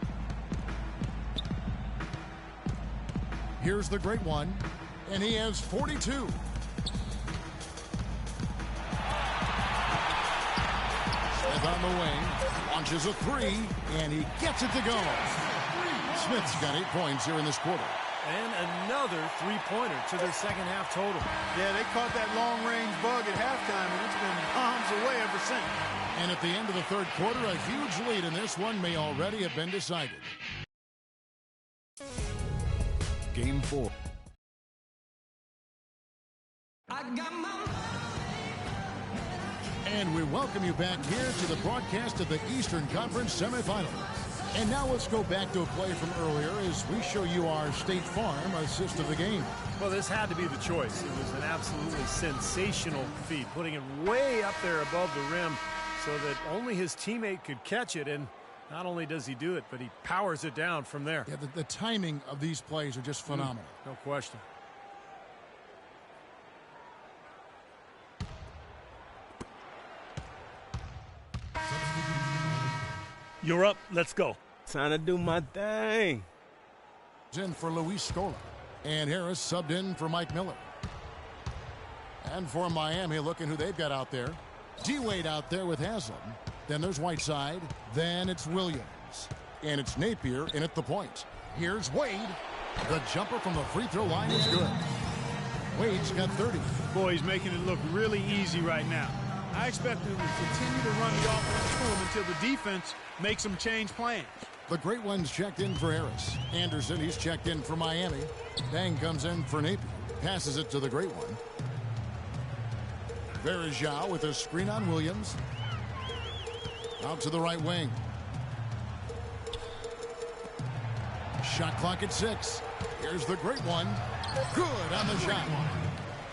Here's the great one, and he has 42. Smith on the wing, launches a 3, and he gets it to go. Smith's got 8 points here in this quarter. And another three-pointer to their second half total. Yeah, they caught that long-range bug at halftime, and it's been bombs away ever since. And at the end of the third quarter, a huge lead in this one may already have been decided. Game 4. And we welcome you back here to the broadcast of the Eastern Conference semifinals. And now let's go back to a play from earlier as we show you our State Farm assist of the game. Well, this had to be the choice. It was an absolutely sensational feed, putting it way up there above the rim so that only his teammate could catch it. And not only does he do it, but he powers it down from there. Yeah, the timing of these plays are just phenomenal. No question. You're up. Let's go. Time to do my thing. In for Luis Scola. And Harris subbed in for Mike Miller. And for Miami, looking who they've got out there. D-Wade out there with Haslam. Then there's Whiteside. Then it's Williams. And it's Napier in at the point. Here's Wade. The jumper from the free throw line is good. Wade's got 30. Boy, he's making it look really easy right now. I expect him to continue to run the offense to him until the defense makes him change plans. The great one's checked in for Harris. Anderson, he's checked in for Miami. Dang comes in for Napier. Passes it to the great one. Verajao with a screen on Williams. Out to the right wing. Shot clock at 6. Here's the great one. Good on the shot.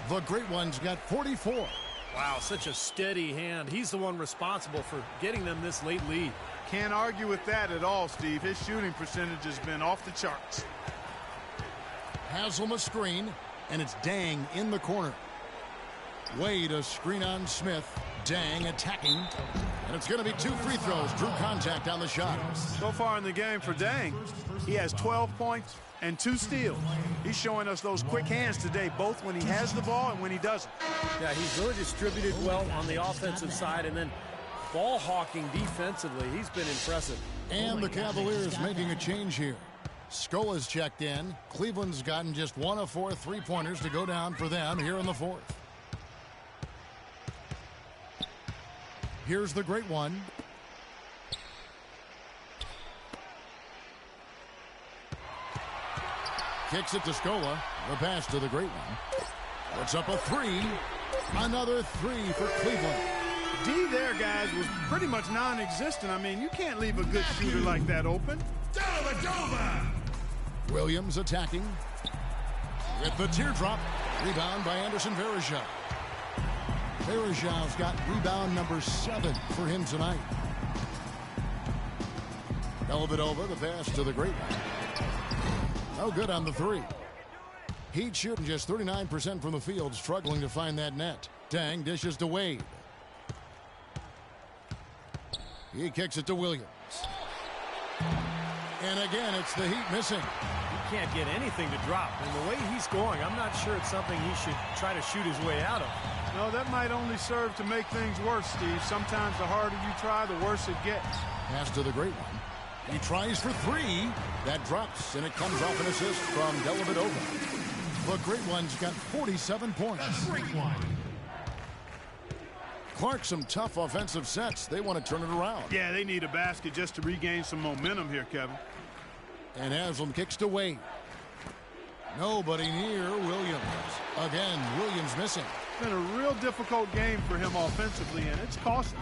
The great one's got 44. Wow, such a steady hand. He's the one responsible for getting them this late lead. Can't argue with that at all, Steve. His shooting percentage has been off the charts. Haslam a screen, and it's Dang in the corner. Wade a screen on Smith. Dang attacking. And it's going to be 2 free throws. Drew contact on the shot. So far in the game for Dang, he has 12 points and 2 steals. He's showing us those quick hands today, both when he has the ball and when he doesn't. Yeah, he's really distributed well on the offensive side, and then ball hawking defensively. He's been impressive. And the Cavaliers making a change here. Scola's checked in. Cleveland's gotten just 1 of 4 3-pointers to go down for them here in the fourth. Here's the great one. Kicks it to Scola. The pass to the great one. Puts up a 3. Another 3 for Cleveland. D there, guys, was pretty much non-existent. I mean, you can't leave a good shooter like that open. Williams attacking. With the teardrop. Rebound by Anderson Verajao. Verajao's got rebound number 7 for him tonight. Dellavedova, the pass to the great one. No good on the 3. Heat shooting just 39% from the field, struggling to find that net. Dang dishes to Wade. He kicks it to Williams. And again, it's the Heat missing. He can't get anything to drop. And the way he's going, I'm not sure it's something he should try to shoot his way out of. No, that might only serve to make things worse, Steve. Sometimes the harder you try, the worse it gets. Pass to the great one. He tries for 3. That drops, and it comes off an assist from Dellavedova. The great one's got 47 points. Great one. Clark, some tough offensive sets. They want to turn it around. Yeah, they need a basket just to regain some momentum here, Kevin. And Haslam kicks to Wade. Nobody near Williams. Again, Williams missing. It's been a real difficult game for him offensively, and it's costly.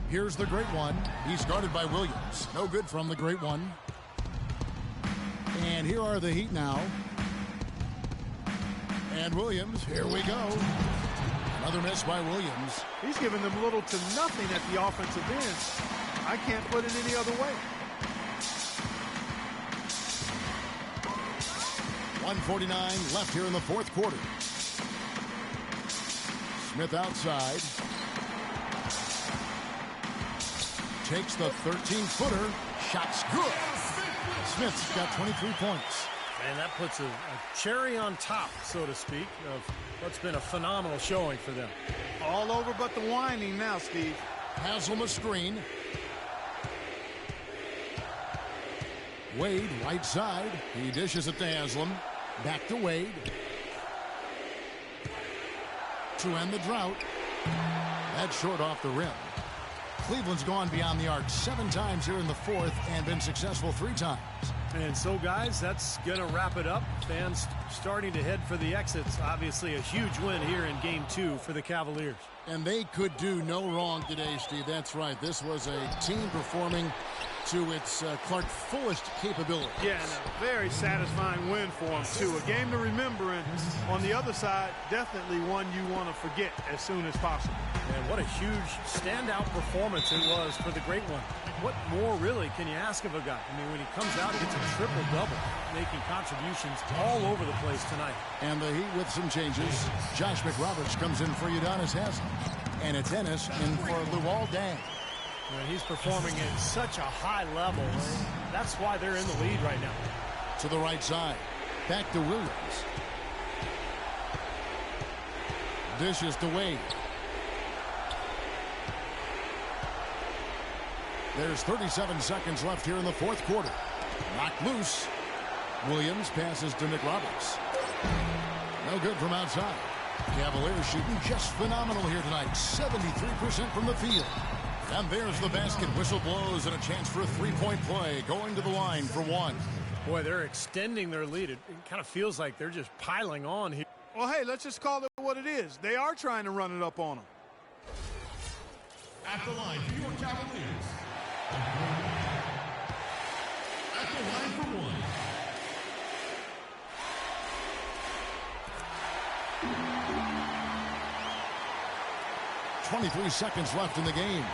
Here's the great one. He's guarded by Williams. No good from the great one. And here are the Heat now. And Williams, here we go. Another miss by Williams. He's giving them little to nothing at the offensive end. I can't put it any other way. 1:49 left here in the fourth quarter. Smith outside. Takes the 13-footer. Shot's good. Smith's got 23 points. And that puts a cherry on top, so to speak, of what's been a phenomenal showing for them. All over but the whining now, Steve. Haslam a screen. Wade, right side. He dishes it to Haslam. Back to Wade. To end the drought. That's short off the rim. Cleveland's gone beyond the arc 7 times here in the fourth and been successful 3 times. And so, guys, that's going to wrap it up. Fans starting to head for the exits. Obviously, a huge win here in Game 2 for the Cavaliers. And they could do no wrong today, Steve. That's right. This was a team performing to its Clark fullest capability. Yeah, and a very satisfying win for them, too. A game to remember, and on the other side, definitely one you want to forget as soon as possible. And what a huge standout performance it was for the Great One. What more, really, can you ask of a guy? I mean, when he comes out, he gets a triple-double, making contributions all over the place tonight. And the Heat with some changes. Josh McRoberts comes in for Udonis Haslem. And it's Ennis in for Luol Deng. And he's performing at such a high level. That's why they're in the lead right now. To the right side. Back to Williams. Dishes to Wade. There's 37 seconds left here in the fourth quarter. Knocked loose. Williams passes to McRoberts. No good from outside. Cavaliers shooting just phenomenal here tonight. 73% from the field. And there's the basket. Whistle blows and a chance for a three-point play. Going to the line for one. Boy, they're extending their lead. It kind of feels like they're just piling on here. Well, hey, let's just call it what it is. They are trying to run it up on them. At the line for your Cavaliers. At the line for one. .23 seconds left in the game.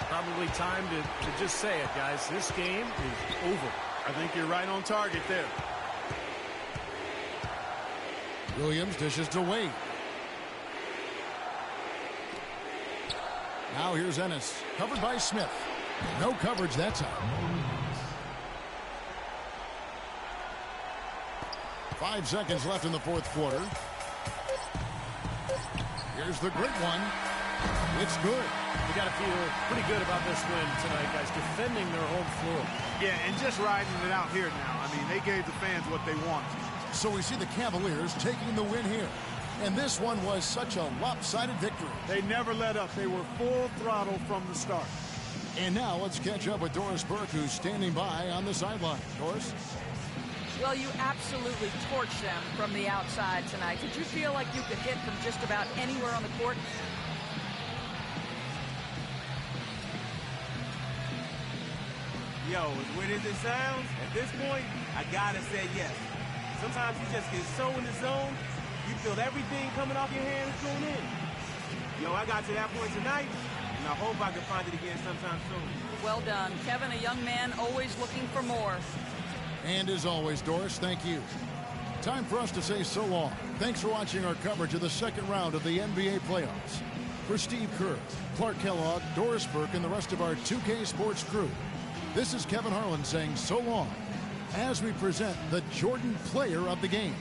Probably time to just say it, guys. This game is over. I think you're right on target there. Williams dishes to Wade. Now here's Ennis. Covered by Smith. No coverage that time. 5 seconds left in the fourth quarter. Here's the Great One. It's good. We got to feel pretty good about this win tonight, guys. Defending their home floor. Yeah, and just riding it out here now. I mean, they gave the fans what they wanted. So we see the Cavaliers taking the win here. And this one was such a lopsided victory. They never let up. They were full throttle from the start. And now let's catch up with Doris Burke, who's standing by on the sideline. Doris? Well, you absolutely torched them from the outside tonight. Did you feel like you could hit from just about anywhere on the court? Yo, as weird as it sounds, at this point, I gotta say yes. Sometimes you just get so in the zone, you feel everything coming off your hands going in. Yo, I got to that point tonight, and I hope I can find it again sometime soon. Well done. Kevin, a young man always looking for more. And as always, Doris, thank you. Time for us to say so long. Thanks for watching our coverage of the second round of the NBA playoffs. For Steve Kerr, Clark Kellogg, Doris Burke, and the rest of our 2K Sports crew, this is Kevin Harlan saying so long as we present the Jordan Player of the Game.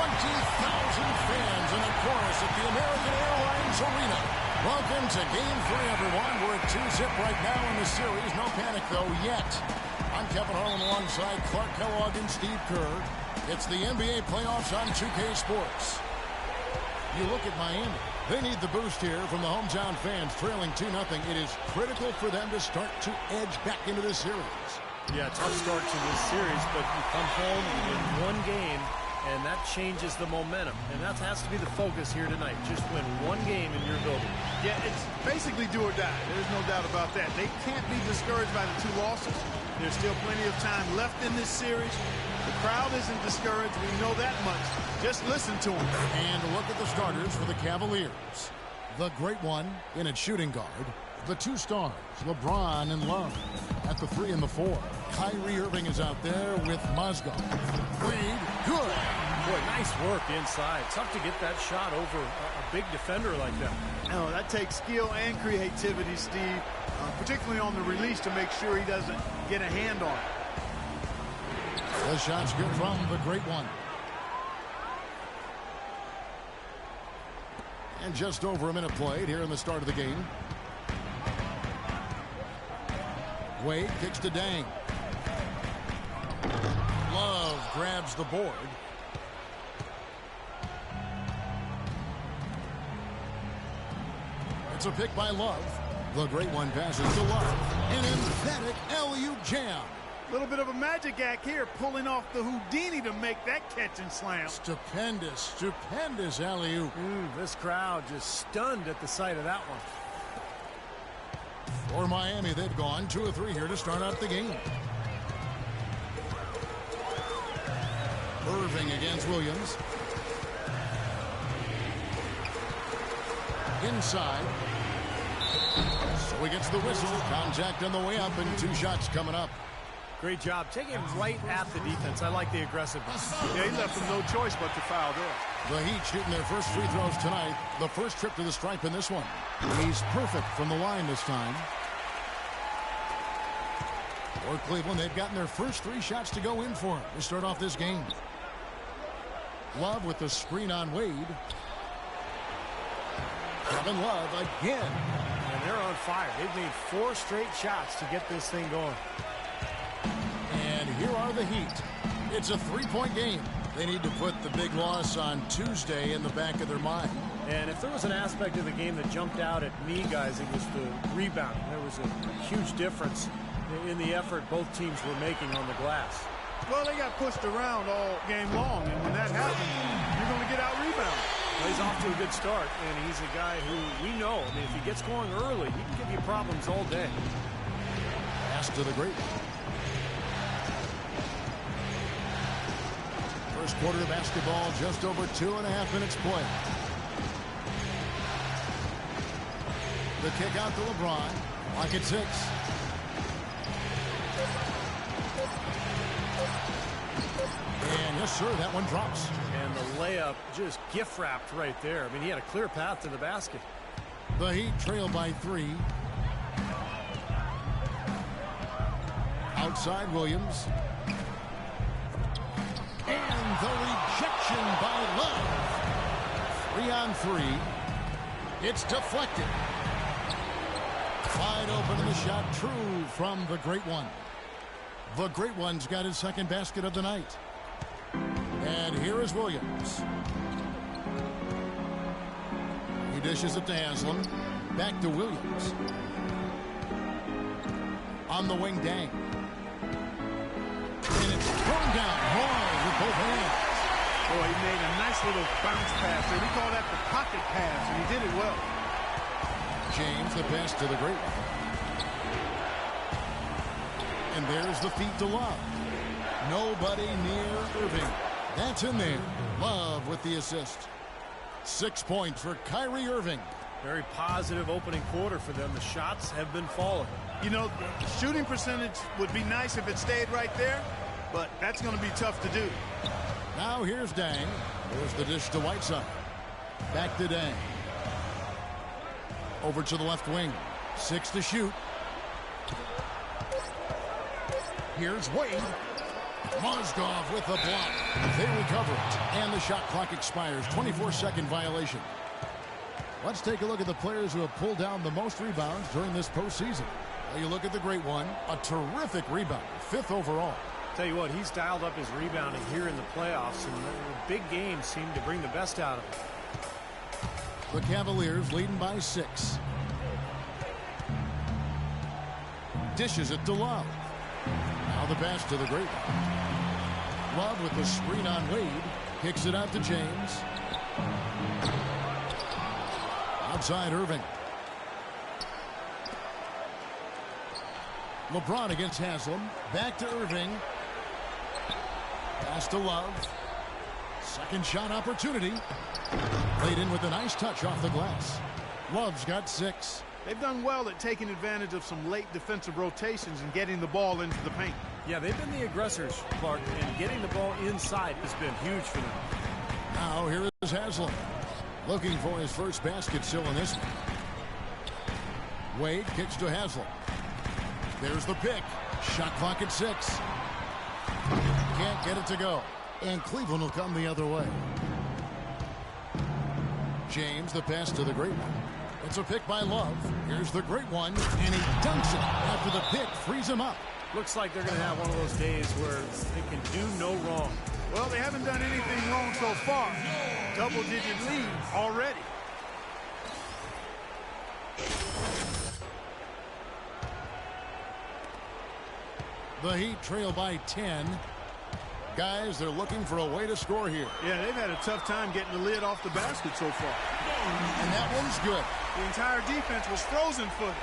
fans in the chorus at the American Airlines Arena. Welcome to Game 3, everyone. We're at 2-zip right now in the series. No panic, though, yet. I'm Kevin Harlan alongside Clark Kellogg and Steve Kerr. It's the NBA playoffs on 2K Sports. You look at Miami. They need the boost here from the hometown fans, trailing 2-0. It is critical for them to start to edge back into this series. Yeah, tough start to this series, but you come home, you win one game, and that changes the momentum. And that has to be the focus here tonight. Just win one game in your building. Yeah, it's basically do or die. There's no doubt about that. They can't be discouraged by the 2 losses. There's still plenty of time left in this series. The crowd isn't discouraged. We know that much. Just listen to them. And look at the starters for the Cavaliers. The great one in at shooting guard. The 2 stars, LeBron and Love. At the 3 and the 4, Kyrie Irving is out there with Mozgov. Reed, good. Boy, nice work inside. Tough to get that shot over a big defender like that. Oh, that takes skill and creativity, Steve, particularly on the release to make sure he doesn't get a hand on it. The shot's good from the great one. And just over a minute played here in the start of the game. Wade kicks to Dang. Love grabs the board. It's a pick by Love. The great one passes to Love. An emphatic alley-oop jam. A little bit of a magic act here, pulling off the Houdini to make that catch and slam. Stupendous alley-oop. This crowd just stunned at the sight of that one. For Miami, they've gone 2 of 3 here to start out the game. Irving against Williams. Inside. So he gets the whistle. Contact on the way up and 2 shots coming up. Great job. Taking right at the defense. I like the aggressiveness. Yeah, he left them no choice but to foul there. The Heat shooting their first free throws tonight. The first trip to the stripe in this one. He's perfect from the line this time. For Cleveland, they've gotten their first 3 shots to go in for him to start off this game. Love with the screen on Wade. Kevin Love again. And they're on fire. They've made 4 straight shots to get this thing going. And here are the Heat. It's a 3-point game. They need to put the big loss on Tuesday in the back of their mind. And if there was an aspect of the game that jumped out at me, guys, it was the rebound. There was a huge difference in the effort both teams were making on the glass. Well, they got pushed around all game long, and when that happens, you're going to get out-rebounded. Well, he's off to a good start, and he's a guy who we know, I mean, if he gets going early, he can give you problems all day. Pass to the great one. First quarter of basketball, just over 2.5 minutes play. The kick out to LeBron. Clock at 6. And yes, sir, that one drops. And the layup just gift wrapped right there. I mean, he had a clear path to the basket. The Heat trail by 3. Outside Williams. And the rejection by Love. 3 on 3. It's deflected. Wide open in the shot. True from the great one. The great one's got his second basket of the night. And here is Williams. He dishes it to Haslam. Back to Williams. On the wing, Dang. And it's thrown down hard with both hands. Boy, he made a nice little bounce pass there. We call that the pocket pass, and he did it well. James, the pass to the great one. And there's the feed to Love. Nobody near Irving. That's in there. Love with the assist. 6 points for Kyrie Irving. Very positive opening quarter for them. The shots have been falling. You know, the shooting percentage would be nice if it stayed right there, but that's going to be tough to do. Now here's Dang. There's the dish to Whiteside. Back to Dang. Over to the left wing. 6 to shoot. Here's Wade. Mozgov with the block. They recover it, and the shot clock expires. 24-second violation. Let's take a look at the players who have pulled down the most rebounds during this postseason. Well, you look at the great one, a terrific rebound, 5th overall. Tell you what, he's dialed up his rebounding here in the playoffs, and the big games seem to bring the best out of him. The Cavaliers leading by 6. Dishes it to Love. Now the pass to the great one. Love with the screen on Wade. Kicks it out to James. Outside Irving. LeBron against Haslam. Back to Irving. Pass to Love. Second shot opportunity. Played in with a nice touch off the glass. Love's got 6. They've done well at taking advantage of some late defensive rotations and getting the ball into the paint. Yeah, they've been the aggressors, Clark, and getting the ball inside has been huge for them. Now here is Haslam. Looking for his first basket still in this one. Wade kicks to Haslam. There's the pick. Shot clock at 6. Can't get it to go. And Cleveland will come the other way. James, the pass to the great one. It's a pick by Love. Here's the great one, and he dunks it after the pick frees him up. Looks like they're going to have one of those days where they can do no wrong. Well, they haven't done anything wrong so far. Double-digit lead already. The Heat trail by 10. Guys, they're looking for a way to score here. Yeah, they've had a tough time getting the lid off the basket so far. And that one's good. The entire defense was frozen-footed.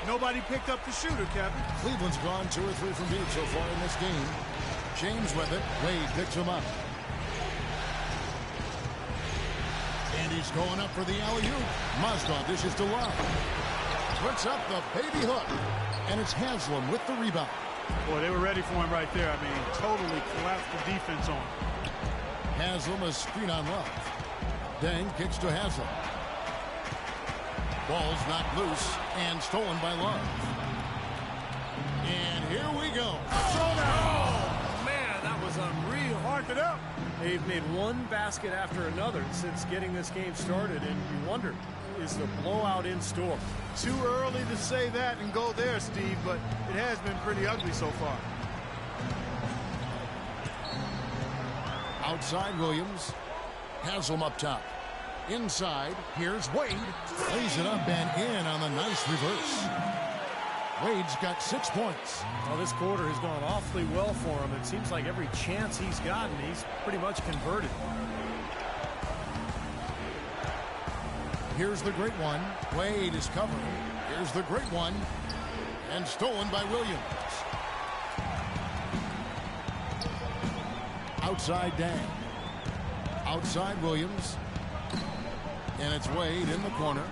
Nobody picked up the shooter, Kevin. Cleveland's gone 2 or 3 from deep so far in this game. James with it. Wade picks him up. And he's going up for the alley-oop. Mozgov dishes to Love. Puts up the baby hook. And it's Haslam with the rebound. Boy, they were ready for him right there. I mean, totally collapsed the defense on him. Haslam a screen on Love. Deng kicks to Haslam. Ball's knocked loose and stolen by Love. And here we go. Oh, man, that was unreal. Mark it up. They've made one basket after another since getting this game started, and you wonder, is the blowout in store? Too early to say that and go there, Steve, but it has been pretty ugly so far. Outside Williams. Haslam up top. Inside, here's Wade. Lays it up and in on the nice reverse. Wade's got 6 points. Well, this quarter has gone awfully well for him. It seems like every chance he's gotten, he's pretty much converted. Here's the great one. Wade is covering. Here's the great one. And stolen by Williams. Outside Deng. Outside Williams. And it's Wade in the corner.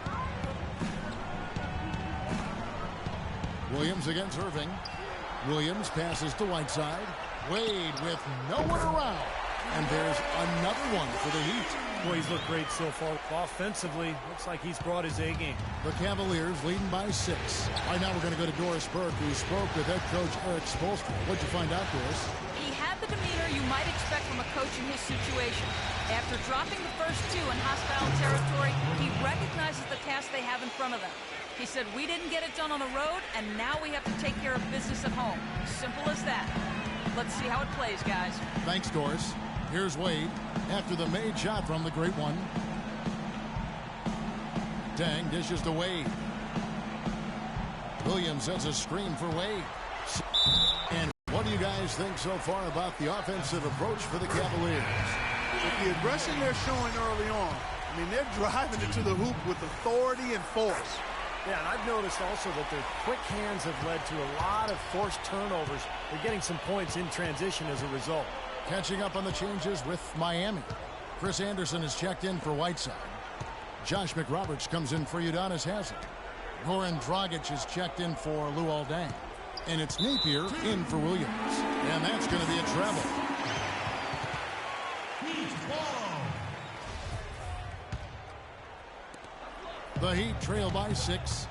Williams against Irving. Williams passes to Whiteside. Wade with no one around. And there's another one for the Heat. Boy, he's looked great so far. Offensively, looks like he's brought his A game. The Cavaliers leading by 6. Right now we're going to go to Doris Burke, who spoke with head coach Eric Spoelstra. What'd you find out, Doris? He had the demeanor you might expect from a coach in his situation. After dropping the first 2 in hostile territory, he recognizes the task they have in front of them. He said, we didn't get it done on the road, and now we have to take care of business at home. Simple as that. Let's see how it plays, guys. Thanks, Doris. Here's Wade after the made shot from the great one. Deng dishes to Wade. Williams has a screen for Wade. And what do you guys think so far about the offensive approach for the Cavaliers? With the aggression they're showing early on, I mean, they're driving it to the hoop with authority and force. Yeah, and I've noticed also that their quick hands have led to a lot of forced turnovers. They're getting some points in transition as a result. Catching up on the changes with Miami. Chris Anderson has checked in for Whiteside. Josh McRoberts comes in for Udonis Haslem. Goran Dragic is checked in for Luol Deng. And it's Napier in for Williams. And that's going to be a travel. The Heat trail by 6.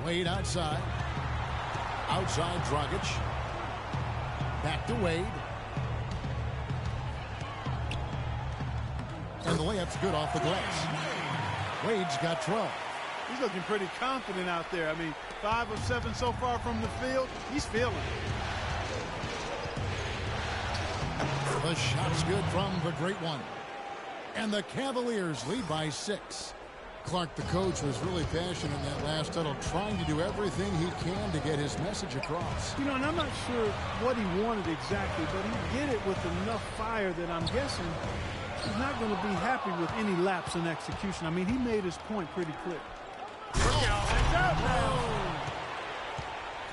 Wade outside. Outside Dragic. Back to Wade. And the layup's good off the glass. Wade's got 12. He's looking pretty confident out there. I mean, 5 of 7 so far from the field. He's feeling it. The shot's good from the great one. And the Cavaliers lead by 6. Clark, the coach, was really passionate in that last huddle, trying to do everything he can to get his message across. You know, and I'm not sure what he wanted exactly, but he did it with enough fire that I'm guessing he's not going to be happy with any lapse in execution. I mean, he made his point pretty clear.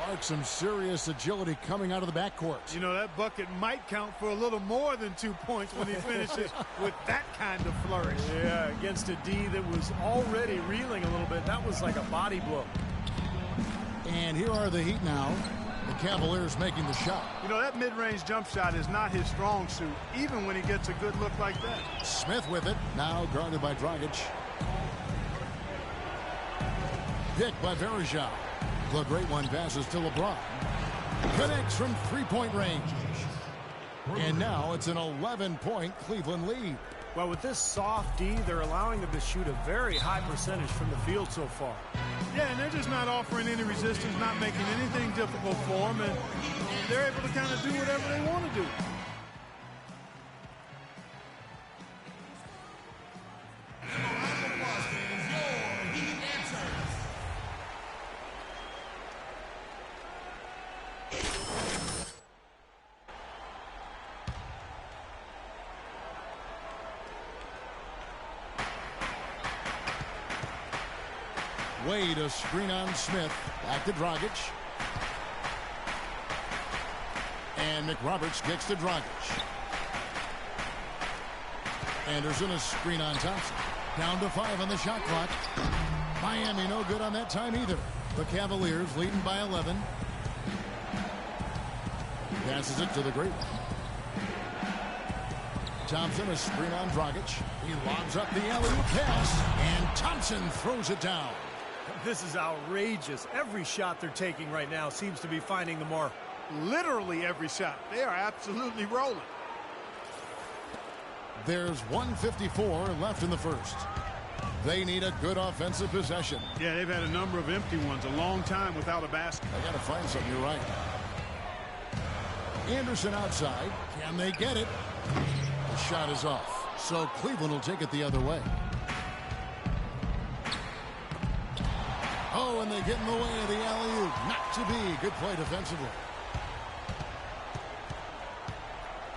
Clark, some serious agility coming out of the backcourt. You know, that bucket might count for a little more than 2 points when he finishes with that kind of flourish. Yeah, against a D that was already reeling a little bit. That was like a body blow. And here are the Heat now. The Cavaliers making the shot. You know, that mid-range jump shot is not his strong suit, even when he gets a good look like that. Smith with it, now guarded by Dragic. Picked by Varejao. The great one passes to LeBron. Connects from three-point range. And now it's an 11-point Cleveland lead. Well, with this soft D, they're allowing them to shoot a very high percentage from the field so far. Yeah, and they're just not offering any resistance, not making anything difficult for them, and they're able to kind of do whatever they want to do. Wade, a screen on Smith. Back to Dragic. And McRoberts kicks to Dragic. Anderson, a screen on Thompson. Down to 5 on the shot clock. Miami no good on that time either. The Cavaliers leading by 11. Passes it to the great one. Thompson, a screen on Dragic. He lobs up the alley-oop pass. And Thompson throws it down. This is outrageous. Every shot they're taking right now seems to be finding the mark. Literally every shot. They are absolutely rolling. There's 1:54 left in the first. They need a good offensive possession. Yeah, they've had a number of empty ones, a long time without a basket. They got to find something, you're right. Anderson outside. Can they get it? The shot is off. So Cleveland will take it the other way. Oh, and they get in the way of the alley-oop. Not to be. Good play defensively.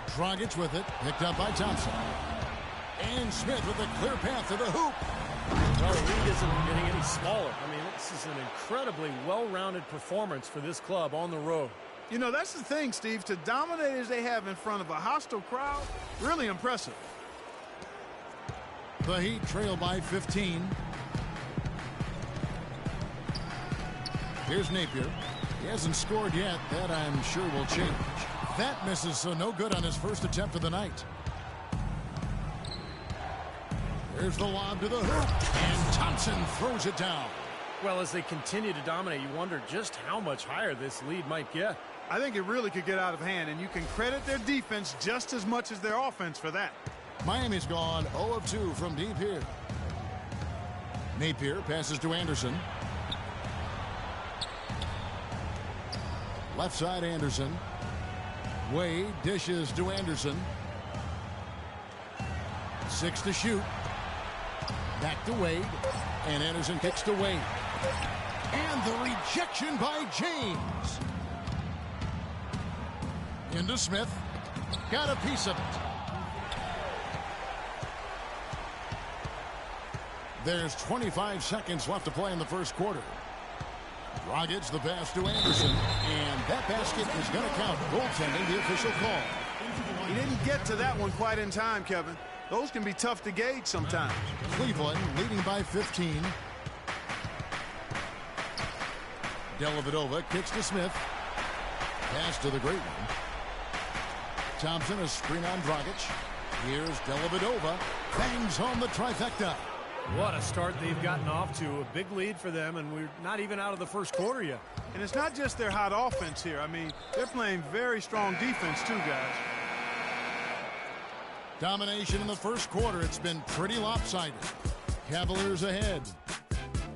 Dragic with it. Picked up by Thompson. And Smith with a clear path to the hoop. Well, the lead isn't getting any smaller. I mean, this is an incredibly well-rounded performance for this club on the road. You know, that's the thing, Steve. To dominate as they have in front of a hostile crowd, really impressive. The Heat trail by 15. Here's Napier. He hasn't scored yet. That, I'm sure, will change. That misses, so no good on his first attempt of the night. There's the lob to the hoop. And Thompson throws it down. Well, as they continue to dominate, you wonder just how much higher this lead might get. I think it really could get out of hand, and you can credit their defense just as much as their offense for that. Miami's gone 0 of 2 from deep here. Napier passes to Anderson. Left side Anderson. Wade dishes to Anderson. 6 to shoot. Back to Wade. And Anderson kicks to Wade. And the rejection by James. Into Smith. Got a piece of it. There's 25 seconds left to play in the first quarter. Dragic the pass to Anderson. And that basket is going to count. Goaltending, the official call. He didn't get to that one quite in time, Kevin. Those can be tough to gauge sometimes. Cleveland leading by 15. Dellavedova kicks to Smith. Pass to the great one. Thompson, a screen on Dragic. Here's Dellavedova. Bangs home the trifecta. What a start they've gotten off to. A big lead for them, and we're not even out of the first quarter yet. And it's not just their hot offense here. I mean, they're playing very strong defense too, guys. Domination in the first quarter. It's been pretty lopsided. Cavaliers ahead.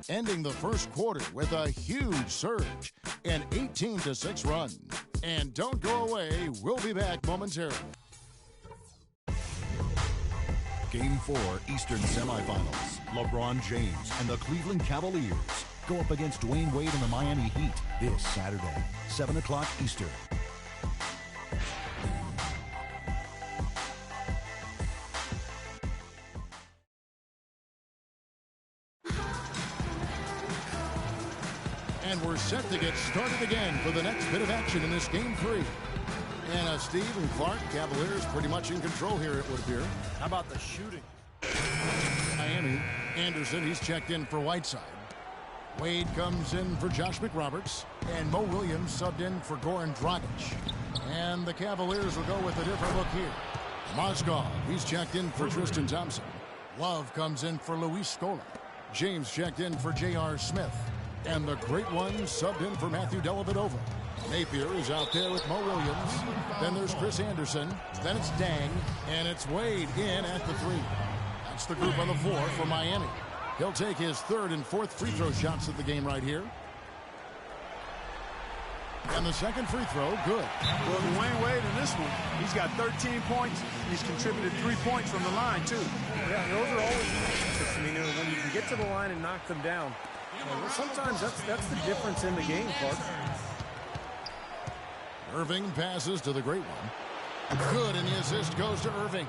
Ending the first quarter with a huge surge, an 18-6 run. And don't go away. We'll be back momentarily. Game 4 Eastern semifinals. LeBron James and the Cleveland Cavaliers go up against Dwayne Wade and the Miami Heat this Saturday, 7 o'clock Eastern. And we're set to get started again for the next bit of action in this Game 3. And Steve and Clark, Cavaliers pretty much in control here, it would appear. How about the shooting? Miami, Anderson, he's checked in for Whiteside. Wade comes in for Josh McRoberts. And Mo Williams subbed in for Goran Dragic. And the Cavaliers will go with a different look here. Mozgov, he's checked in for Tristan Thompson. Love comes in for Luis Scola. James checked in for J.R. Smith. And the great one subbed in for Matthew Dellavedova. Napier is out there with Mo Williams. Then there's Chris Anderson. Then it's Dang. And it's Wade in at the 3. That's the group on the floor for Miami. He'll take his third and fourth free throw shots of the game right here. And the second free throw, good. Well, Dwayne Wade in this one, he's got 13 points. He's contributed 3 points from the line, too. Yeah, those are always nice. I mean, when you can get to the line and knock them down, well, sometimes that's the difference in the game, Clark. Irving passes to the great one. Good, and the assist goes to Irving.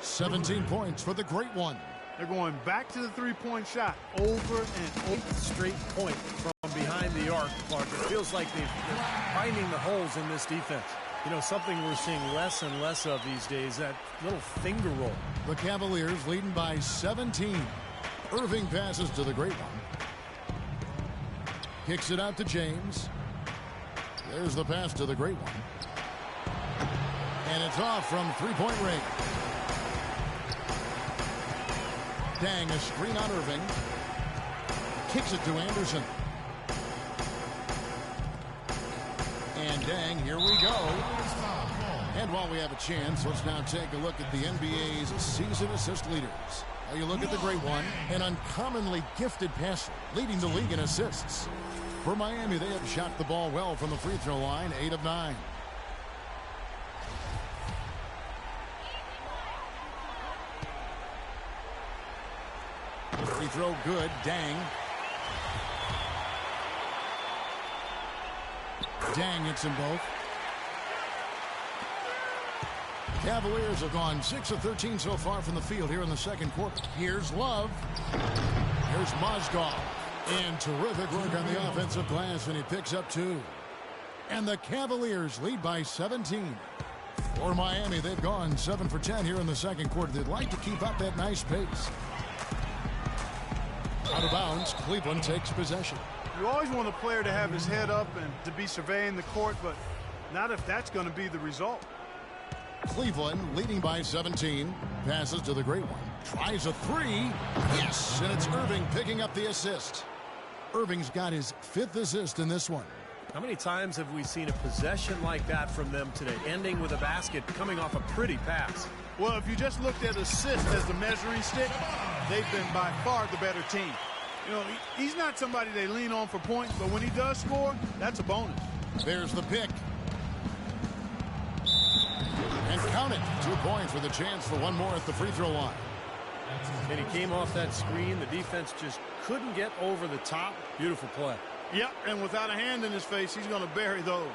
17 points for the great one. They're going back to the three-point shot over and over. Straight point from behind the arc, Clark. It feels like they're finding the holes in this defense. You know, something we're seeing less and less of these days, that little finger roll. The Cavaliers leading by 17. Irving passes to the great one. Kicks it out to James. There's the pass to the great one. And it's off from three-point range. Dang, a screen on Irving. Kicks it to Anderson. And Dang, here we go. And while we have a chance, let's now take a look at the NBA's season assist leaders. Now you look at the great one, an uncommonly gifted passer, leading the league in assists. For Miami, they have shot the ball well from the free throw line, 8 of 9. Free throw good, Dang. Dang hits them both. Cavaliers have gone 6 of 13 so far from the field here in the second quarter. Here's Love. Here's Mozgov. And terrific work on the offensive glass, and he picks up 2. And the Cavaliers lead by 17. For Miami, they've gone 7 for 10 here in the second quarter. They'd like to keep up that nice pace. Out of bounds, Cleveland takes possession. You always want a player to have his head up and to be surveying the court, but not if that's going to be the result. Cleveland leading by 17. Passes to the great one. Tries a 3. Yes, and it's Irving picking up the assist. Irving's got his 5th assist in this one. How many times have we seen a possession like that from them today, ending with a basket coming off a pretty pass? Well, if you just looked at assists as the measuring stick, they've been by far the better team. You know, he's not somebody they lean on for points, but when he does score, that's a bonus. There's the pick. And count it. 2 points with a chance for one more at the free throw line. And he came off that screen. The defense just couldn't get over the top. Beautiful play. Yep, and without a hand in his face, he's going to bury those.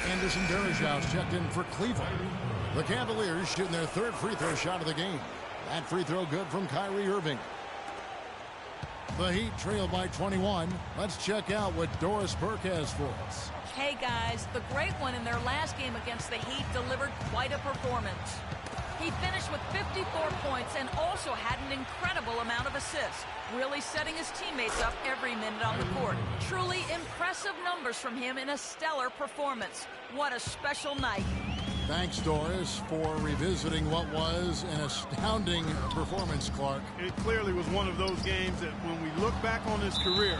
Anderson Darajau's checked in for Cleveland. The Cavaliers shooting their 3rd free throw shot of the game. That free throw good from Kyrie Irving. The Heat trail by 21. Let's check out what Doris Burke has for us. Hey guys, the great one in their last game against the Heat delivered quite a performance. He finished with 54 points and also had an incredible amount of assists, really setting his teammates up every minute on the court. Truly impressive numbers from him in a stellar performance. What a special night. Thanks, Doris, for revisiting what was an astounding performance, Clark. It clearly was one of those games that when we look back on his career,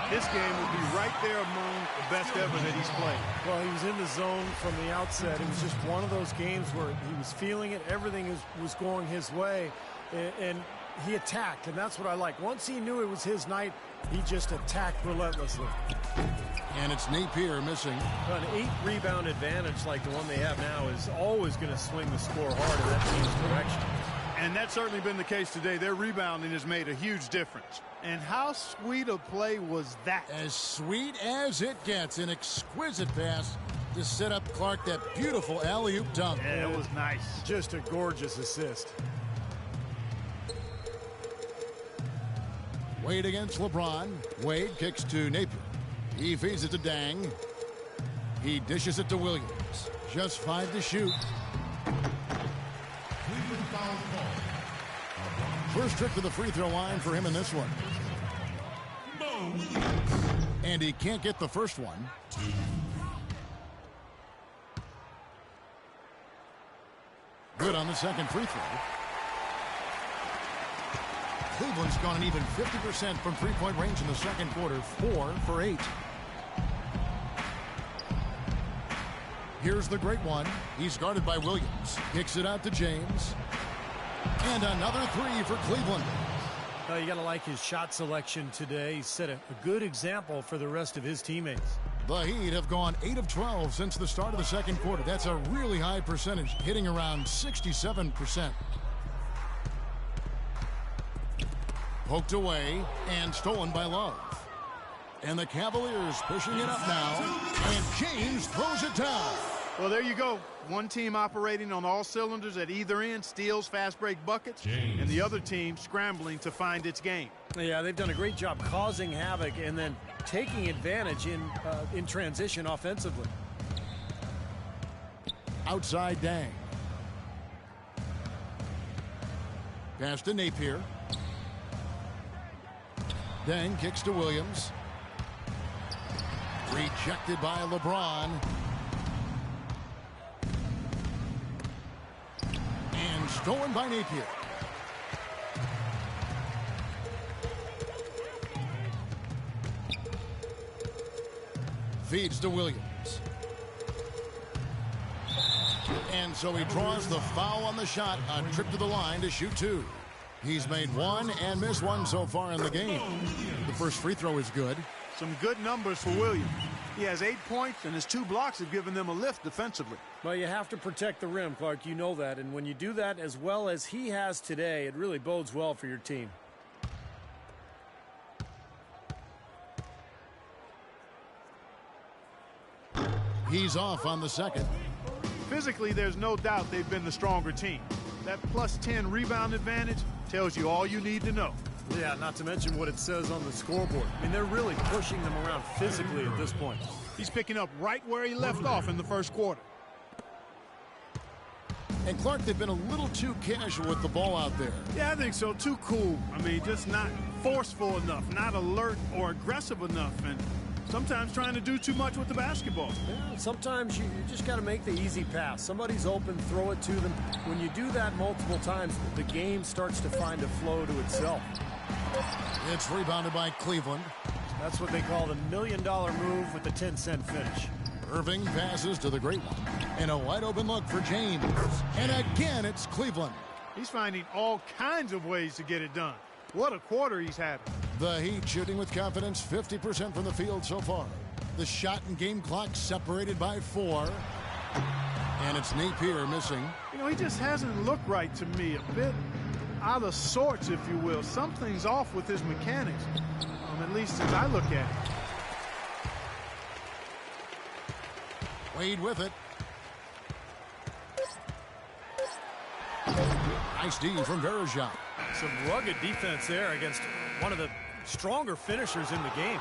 this game will be right there among the best ever that he's played. Well, he was in the zone from the outset. It was just one of those games where he was feeling it. Everything was going his way, and he attacked, and that's what I like. Once he knew it was his night, he just attacked relentlessly. And it's Napier missing. An 8-rebound advantage like the one they have now is always going to swing the score hard in that team's direction. And that's certainly been the case today. Their rebounding has made a huge difference. And how sweet a play was that? As sweet as it gets. An exquisite pass to set up Clark that beautiful alley-oop dunk. Yeah, it was nice. Just a gorgeous assist. Wade against LeBron. Wade kicks to Napier. He feeds it to Dang. He dishes it to Williams. Just 5 to shoot. Cleveland foul ball. First trip to the free throw line for him in this one. Mo Williams. And he can't get the first one. Good on the second free throw. Cleveland's gone an even 50% from three-point range in the second quarter, 4 for 8. Here's the great one. He's guarded by Williams. Kicks it out to James. And another 3 for Cleveland. You got to like his shot selection today. He set a good example for the rest of his teammates. The Heat have gone 8 of 12 since the start of the second quarter. That's a really high percentage, hitting around 67%. Poked away and stolen by Love. And the Cavaliers pushing it up now. And James throws it down. Well, there you go. One team operating on all cylinders at either end, steals, fast break buckets, and the other team scrambling to find its game. Yeah, they've done a great job causing havoc and then taking advantage in transition offensively. Outside Dang. Pass to Napier. Dang kicks to Williams. Rejected by LeBron. And stolen by Napier. Feeds to Williams. And so he draws the foul on the shot. A trip to the line to shoot 2. He's made 1 and missed 1 so far in the game. The first free throw is good. Some good numbers for Williams. He has 8 points, and his 2 blocks have given them a lift defensively. Well, you have to protect the rim, Clark. You know that. And when you do that as well as he has today, it really bodes well for your team. He's off on the second. Physically, there's no doubt they've been the stronger team. That plus 10 rebound advantage tells you all you need to know. Yeah, not to mention what it says on the scoreboard. I mean, they're really pushing them around physically at this point. He's picking up right where he left off in the first quarter. And Clark, they've been a little too casual with the ball out there. Yeah, I think so. Too cool. I mean, just not forceful enough, not alert or aggressive enough, and sometimes trying to do too much with the basketball. Yeah, sometimes you just got to make the easy pass. Somebody's open, throw it to them. When you do that multiple times, the game starts to find a flow to itself. It's rebounded by Cleveland. That's what they call the $1 million move with the 10-cent finish. Irving passes to the great one. And a wide open look for James. And again, it's Cleveland. He's finding all kinds of ways to get it done. What a quarter he's having. The Heat shooting with confidence, 50% from the field so far. The shot and game clock separated by 4. And it's Napier missing. You know, he just hasn't looked right to me. A bit out of sorts, if you will. Something's off with his mechanics, at least as I look at it. Wade with it. Nice D from Verejao. Some rugged defense there against one of the stronger finishers in the game.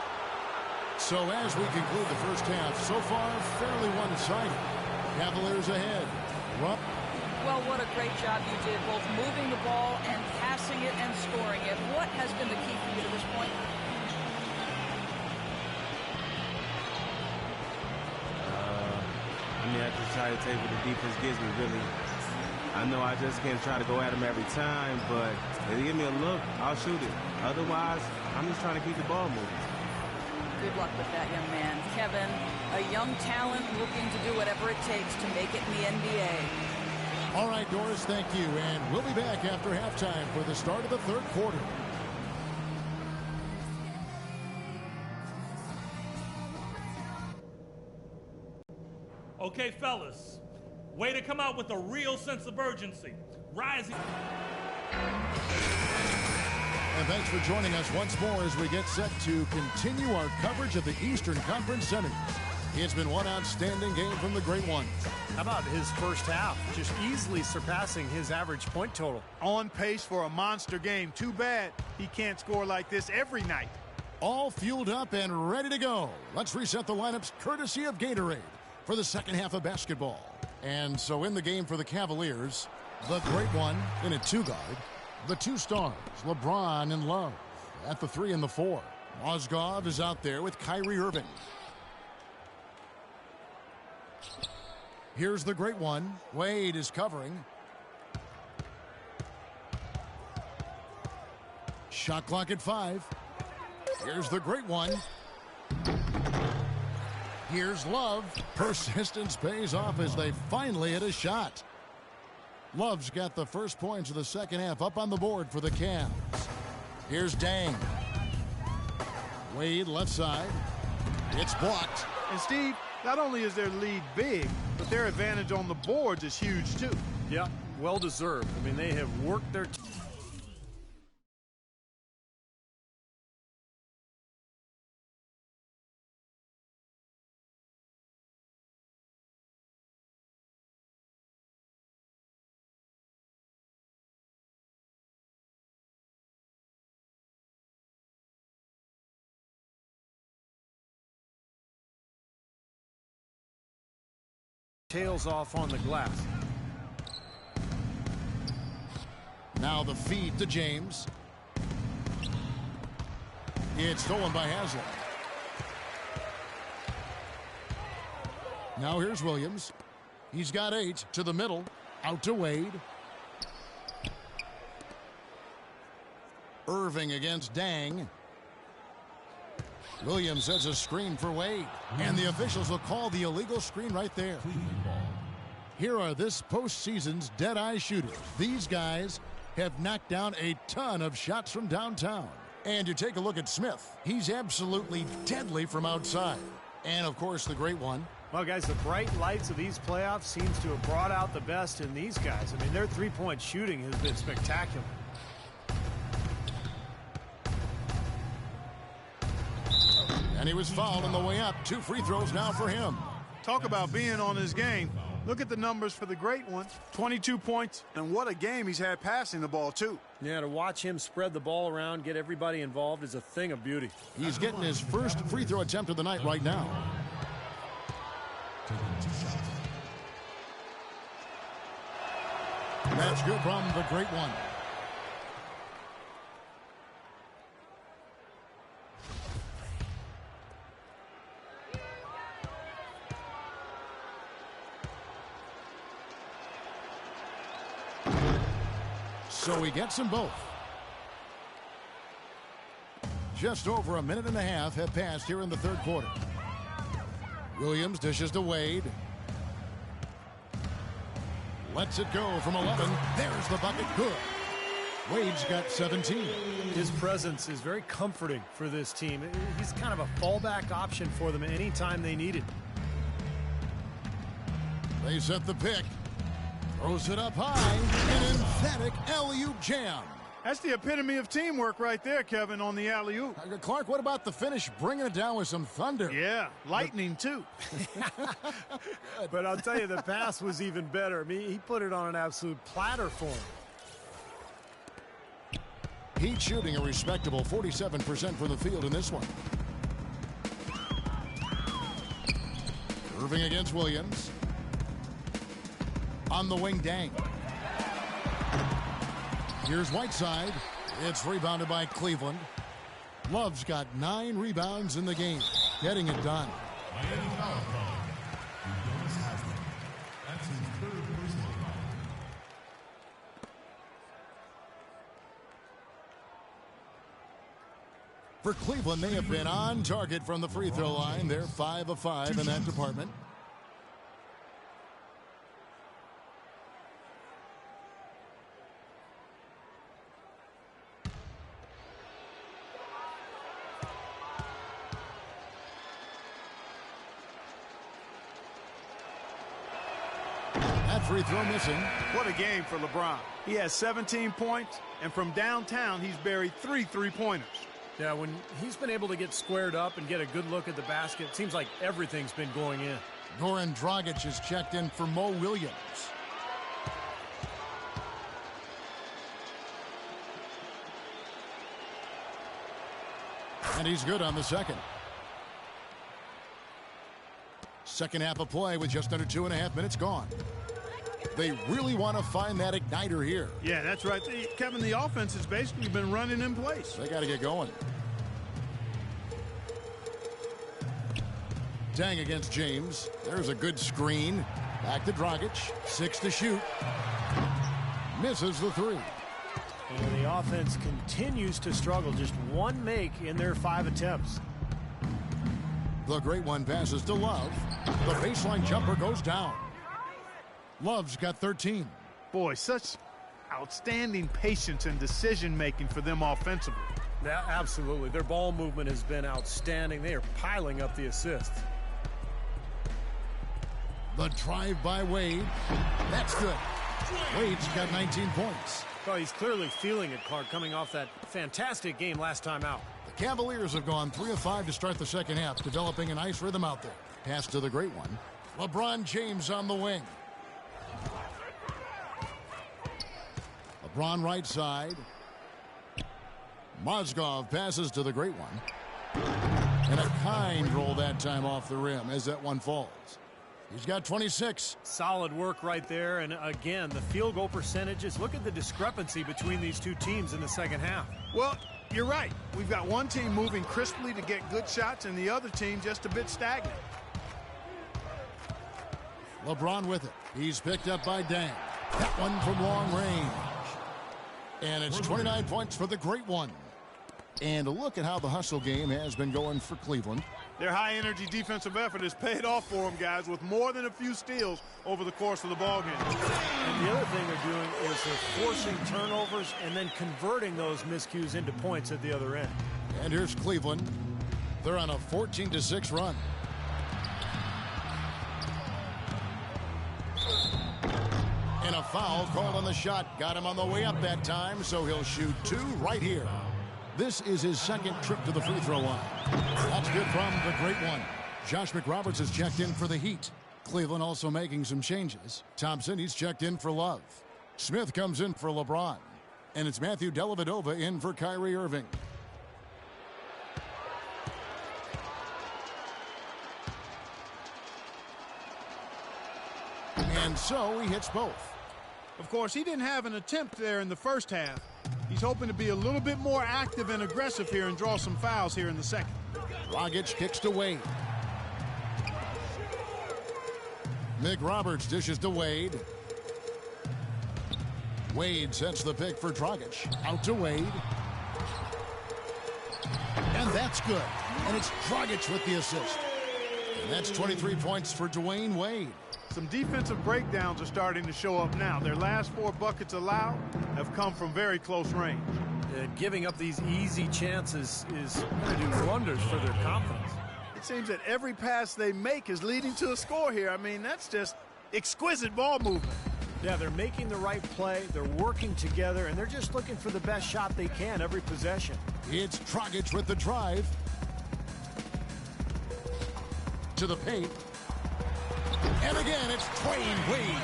So as we conclude the first half, so far fairly one-sided. Cavaliers ahead. Well, what a great job you did, both moving the ball and passing it and scoring it. What has been the key for you to this point? I just tighter table the defense gives me, really. I know I just can't try to go at them every time, but if they give me a look, I'll shoot it. Otherwise, I'm just trying to keep the ball moving. Good luck with that, young man. Kevin, a young talent looking to do whatever it takes to make it in the NBA. All right, Doris, thank you. And we'll be back after halftime for the start of the third quarter. Okay, fellas, way to come out with a real sense of urgency. Rising. And thanks for joining us once more as we get set to continue our coverage of the Eastern Conference Semis. It's been one outstanding game from the Great Ones. How about his first half? Just easily surpassing his average point total. On pace for a monster game. Too bad he can't score like this every night. All fueled up and ready to go. Let's reset the lineups courtesy of Gatorade for the second half of basketball. And so in the game for the Cavaliers, the Great One in a two-guard. The two stars, LeBron and Love, at the 3 and the 4. Mozgov is out there with Kyrie Irving. Here's the Great One. Wade is covering. Shot clock at 5. Here's the Great One. Here's Love. Persistence pays off as they finally hit a shot. Love's got the first points of the second half up on the board for the Cavs. Here's Dang. Wade left side. It's blocked. And Steve, not only is their lead big, but their advantage on the boards is huge too. Yeah, well deserved. I mean, they have worked their tails off on the glass. Now the feed to James. It's stolen by Haslam. Now here's Williams. He's got 8 to the middle. Out to Wade. Irving against Dang. Williams sets a screen for Wade. And the officials will call the illegal screen right there. Here are this postseason's dead-eye shooters. These guys have knocked down a ton of shots from downtown. And you take a look at Smith. He's absolutely deadly from outside. And, of course, the Great One. Well, guys, the bright lights of these playoffs seems to have brought out the best in these guys. I mean, their three-point shooting has been spectacular. And he was fouled on the way up. 2 free throws now for him. Talk about being on his game. Look at the numbers for the Great One. 22 points, and what a game he's had passing the ball, too. Yeah, to watch him spread the ball around, get everybody involved is a thing of beauty. He's getting his first free throw attempt of the night right now. That's good from the Great One. So he gets them both. Just over a minute and a half have passed here in the third quarter. Williams dishes to Wade. Lets it go from 11. There's the bucket. Good. Wade's got 17. His presence is very comforting for this team. He's kind of a fallback option for them anytime they need it. They set the pick. Throws it up high. An emphatic alley-oop jam. That's the epitome of teamwork right there, Kevin, on the alley-oop. Clark, what about the finish? Bringing it down with some thunder. Yeah, lightning, too. But I'll tell you, the pass was even better. I mean, he put it on an absolute platter for him. He's shooting a respectable 47% from the field in this one. Irving against Williams. On the wing, Dang. Here's Whiteside. It's rebounded by Cleveland. Love's got 9 rebounds in the game. Getting it done. For Cleveland, they have been on target from the free throw line. They're 5 of 5 in that department. That free throw missing. What a game for LeBron. He has 17 points, and from downtown, he's buried 3 three-pointers. Yeah, when he's been able to get squared up and get a good look at the basket, it seems like everything's been going in. Goran Dragic is checked in for Mo Williams. And he's good on the second. Second half of play with just under 2.5 minutes gone. They really want to find that igniter here. Yeah, that's right. Kevin, the offense has basically been running in place. They got to get going. Dang against James. There's a good screen. Back to Dragic. 6 to shoot. Misses the 3. And the offense continues to struggle. Just one make in their 5 attempts. The great one passes to Love. The baseline jumper goes down. Love's got 13. Boy, such outstanding patience and decision-making for them offensively. Yeah, absolutely. Their ball movement has been outstanding. They are piling up the assists. The drive by Wade. That's good. Wade's got 19 points. Well, he's clearly feeling it, Clark, coming off that fantastic game last time out. The Cavaliers have gone 3 of 5 to start the second half, developing a nice rhythm out there. Pass to the great one. LeBron James on the wing. LeBron right side. Mozgov passes to the great one. And a kind roll that time off the rim as that one falls. He's got 26. Solid work right there. And again, the field goal percentages. Look at the discrepancy between these two teams in the second half. Well, you're right. We've got one team moving crisply to get good shots and the other team just a bit stagnant. LeBron with it. He's picked up by Dang. That one from long range. And it's 29 points for the great one. And look at how the hustle game has been going for Cleveland. Their high-energy defensive effort has paid off for them, guys, with more than a few steals over the course of the ballgame. And the other thing they're doing is they're forcing turnovers and then converting those miscues into points at the other end. And here's Cleveland. They're on a 14-6 run. And a foul called on the shot. Got him on the way up that time, so he'll shoot 2 right here. This is his second trip to the free throw line. That's good from the great one. Josh McRoberts is checked in for the Heat. Cleveland also making some changes. Thompson, he's checked in for Love. Smith comes in for LeBron. And it's Matthew Dellavedova in for Kyrie Irving. And so he hits both. Of course, he didn't have an attempt there in the first half. He's hoping to be a little bit more active and aggressive here and draw some fouls here in the second. Dragic kicks to Wade. McRoberts dishes to Wade. Wade sets the pick for Dragic. Out to Wade. And that's good. And it's Dragic with the assist. And that's 23 points for Dwayne Wade. Some defensive breakdowns are starting to show up now. Their last 4 buckets allowed have come from very close range. Giving up these easy chances is going to do wonders for their confidence. It seems that every pass they make is leading to a score here. I mean, that's just exquisite ball movement. Yeah, they're making the right play, they're working together, and they're just looking for the best shot they can every possession. It's Dragic with the drive. To the paint. And again, it's Dwayne Wade.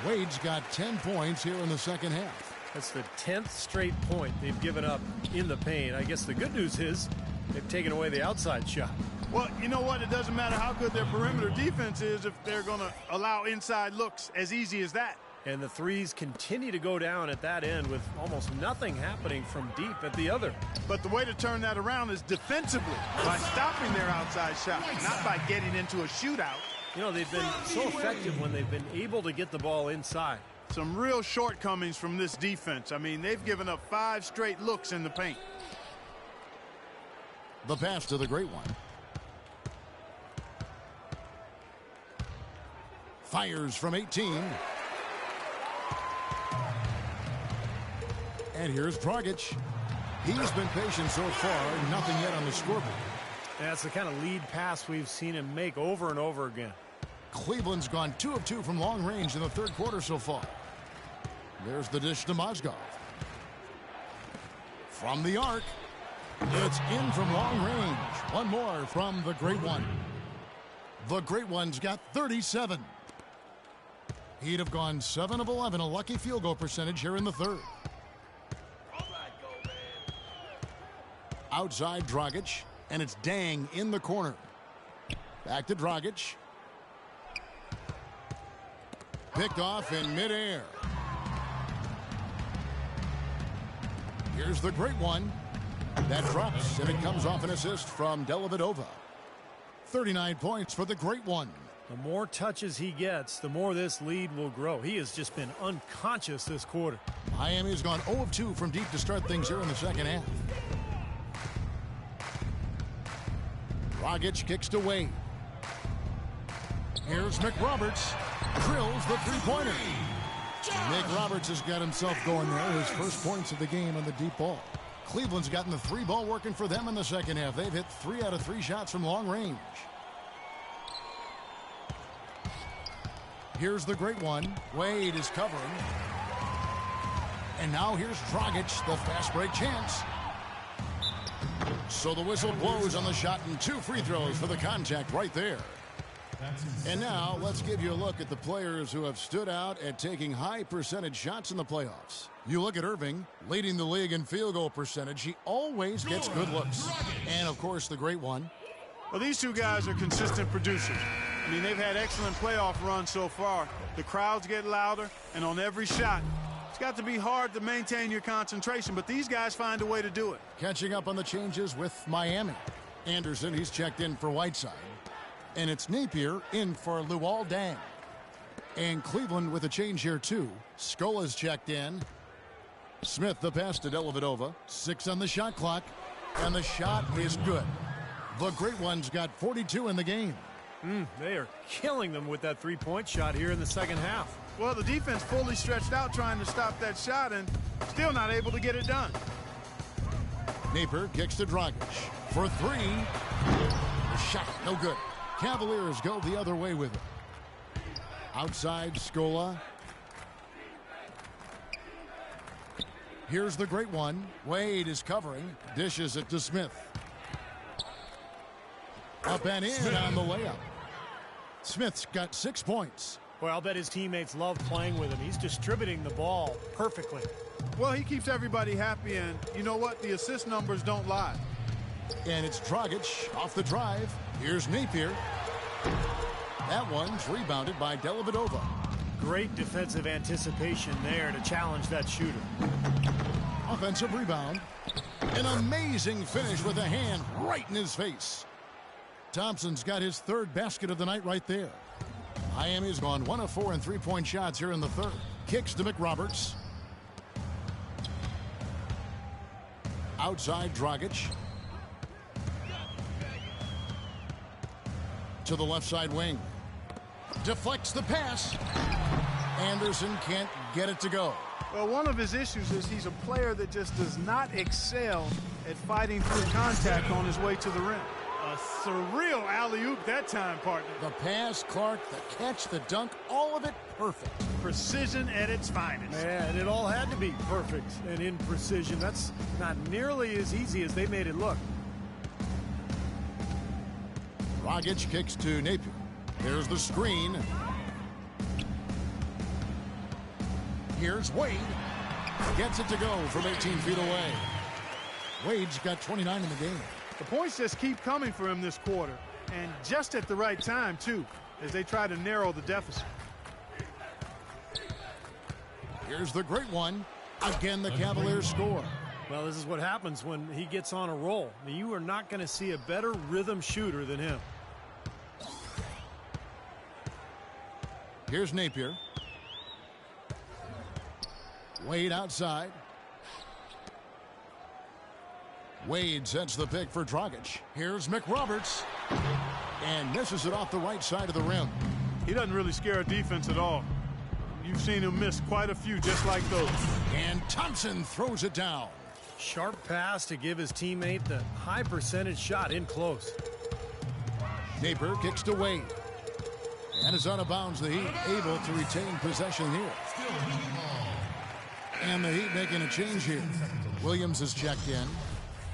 Wade's got 10 points here in the second half. That's the 10th straight point they've given up in the paint. I guess the good news is they've taken away the outside shot. Well, you know what? It doesn't matter how good their perimeter defense is if they're going to allow inside looks as easy as that. And the threes continue to go down at that end with almost nothing happening from deep at the other. But the way to turn that around is defensively, by stopping their outside shot, not by getting into a shootout. You know, they've been so effective when they've been able to get the ball inside. Some real shortcomings from this defense. I mean, they've given up 5 straight looks in the paint. The pass to the great one. Fires from 18. And here's Dragic. He's been patient so far, nothing yet on the scoreboard. That's the kind of lead pass we've seen him make over and over again. Cleveland's gone 2 of 2 from long range in the third quarter so far. There's the dish to Mozgov. From the arc. It's in from long range. One more from the great one. The great one's got 37. He'd have gone 7 of 11, a lucky field goal percentage here in the third. Outside Dragic, and it's Dang in the corner. Back to Dragic. Picked off in midair. Here's the great one. That drops, and it comes off an assist from Dellavedova. 39 points for the great one. The more touches he gets, the more this lead will grow. He has just been unconscious this quarter. Miami's gone 0 of 2 from deep to start things here in the second half. Dragic kicks to Wade. Here's McRoberts. Drills the three-pointer. McRoberts has got himself going there. His first points of the game on the deep ball. Cleveland's gotten the 3-ball working for them in the second half. They've hit 3 out of 3 shots from long range. Here's the great one. Wade is covering. And now here's Dragic, the fast break chance. So the whistle blows on the shot and 2 free throws for the contact right there. And now let's give you a look at the players who have stood out at taking high percentage shots in the playoffs. You look at Irving, leading the league in field goal percentage. He always gets good looks. And of course the great one. Well, these two guys are consistent producers. I mean, they've had excellent playoff runs so far. The crowds get louder, and on every shot, it's got to be hard to maintain your concentration, but these guys find a way to do it. Catching up on the changes with Miami. Anderson, he's checked in for Whiteside. And it's Napier in for Luol Deng. And Cleveland with a change here, too. Scola's checked in. Smith, the pass to Dellavedova. 6 on the shot clock. And the shot is good. The great one's got 42 in the game. They are killing them with that three-point shot here in the second half. Well, the defense fully stretched out trying to stop that shot and still not able to get it done. Napier kicks to Dragic for 3. The shot, no good. Cavaliers go the other way with it. Outside Scola. Here's the great one. Wade is covering. Dishes it to Smith. Up and in on the layup. Smith's got 6 points. Well, I'll bet his teammates love playing with him. He's distributing the ball perfectly. Well, he keeps everybody happy, and you know what? The assist numbers don't lie. And it's Dragic off the drive. Here's Napier. That one's rebounded by Dellavedova. Great defensive anticipation there to challenge that shooter. Offensive rebound. An amazing finish with a hand right in his face. Thompson's got his 3rd basket of the night right there. Miami's gone 1 of 4 in three-point shots here in the third. Kicks to McRoberts. Outside Dragic. To the left side wing. Deflects the pass. Anderson can't get it to go. Well, one of his issues is he's a player that just does not excel at fighting through contact on his way to the rim. A surreal alley-oop that time, partner. The pass, Clark, the catch, the dunk, all of it perfect. Precision at its finest. Yeah, and it all had to be perfect and in precision. That's not nearly as easy as they made it look. Dragic kicks to Napier. There's the screen. Here's Wade. Gets it to go from 18 feet away. Wade's got 29 in the game. The points just keep coming for him this quarter, and just at the right time, too, as they try to narrow the deficit. Here's the great one. Again, the Cavaliers score. Well, this is what happens when he gets on a roll. You are not going to see a better rhythm shooter than him. Here's Napier. Wade outside. Wade sets the pick for Dragic. Here's McRoberts. And misses it off the right side of the rim. He doesn't really scare a defense at all. You've seen him miss quite a few just like those. And Thompson throws it down. Sharp pass to give his teammate the high percentage shot in close. Napier kicks to Wade. And is out of bounds. The Heat able to retain possession here. And the Heat making a change here. Williams is checked in.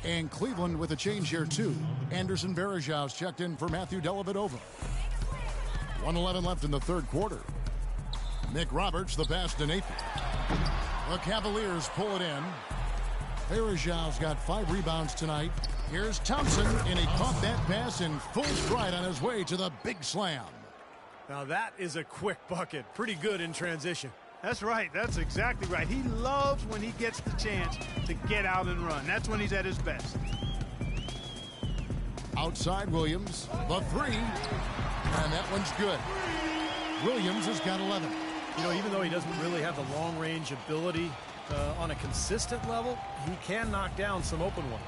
And Cleveland with a change here too. Anderson Varejão's checked in for Matthew Dellavedova. 1:11 left in the third quarter. McRoberts the pass to Napier. The Cavaliers pull it in. Varejão's got 5 rebounds tonight. Here's Thompson, and he caught that pass in full stride on his way to the big slam. Now that is a quick bucket. Pretty good in transition. That's right. That's exactly right. He loves when he gets the chance to get out and run. That's when he's at his best. Outside Williams, the 3, and that one's good. Williams has got 11. You know, even though he doesn't really have the long-range ability on a consistent level, he can knock down some open ones.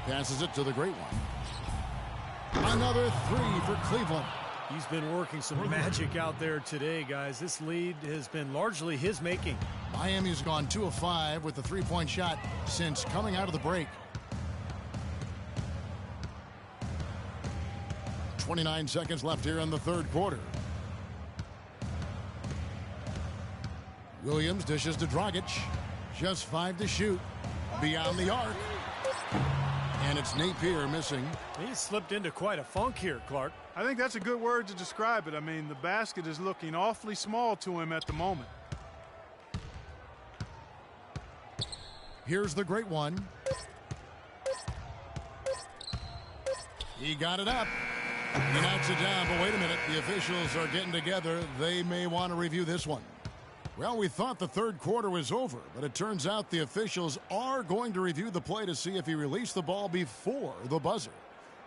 Passes it to the great one. Another 3 for Cleveland. He's been working some magic out there today, guys. This lead has been largely his making. Miami's gone 2 of 5 with the 3-point shot since coming out of the break. 29 seconds left here in the third quarter. Williams dishes to Dragic. Just 5 to shoot. Beyond the arc. And it's Napier missing. He slipped into quite a funk here, Clark. I think that's a good word to describe it. I mean, the basket is looking awfully small to him at the moment. Here's the great one. He got it up. He knocks it down, but wait a minute. The officials are getting together. They may want to review this one. Well, we thought the third quarter was over, but it turns out the officials are going to review the play to see if he released the ball before the buzzer.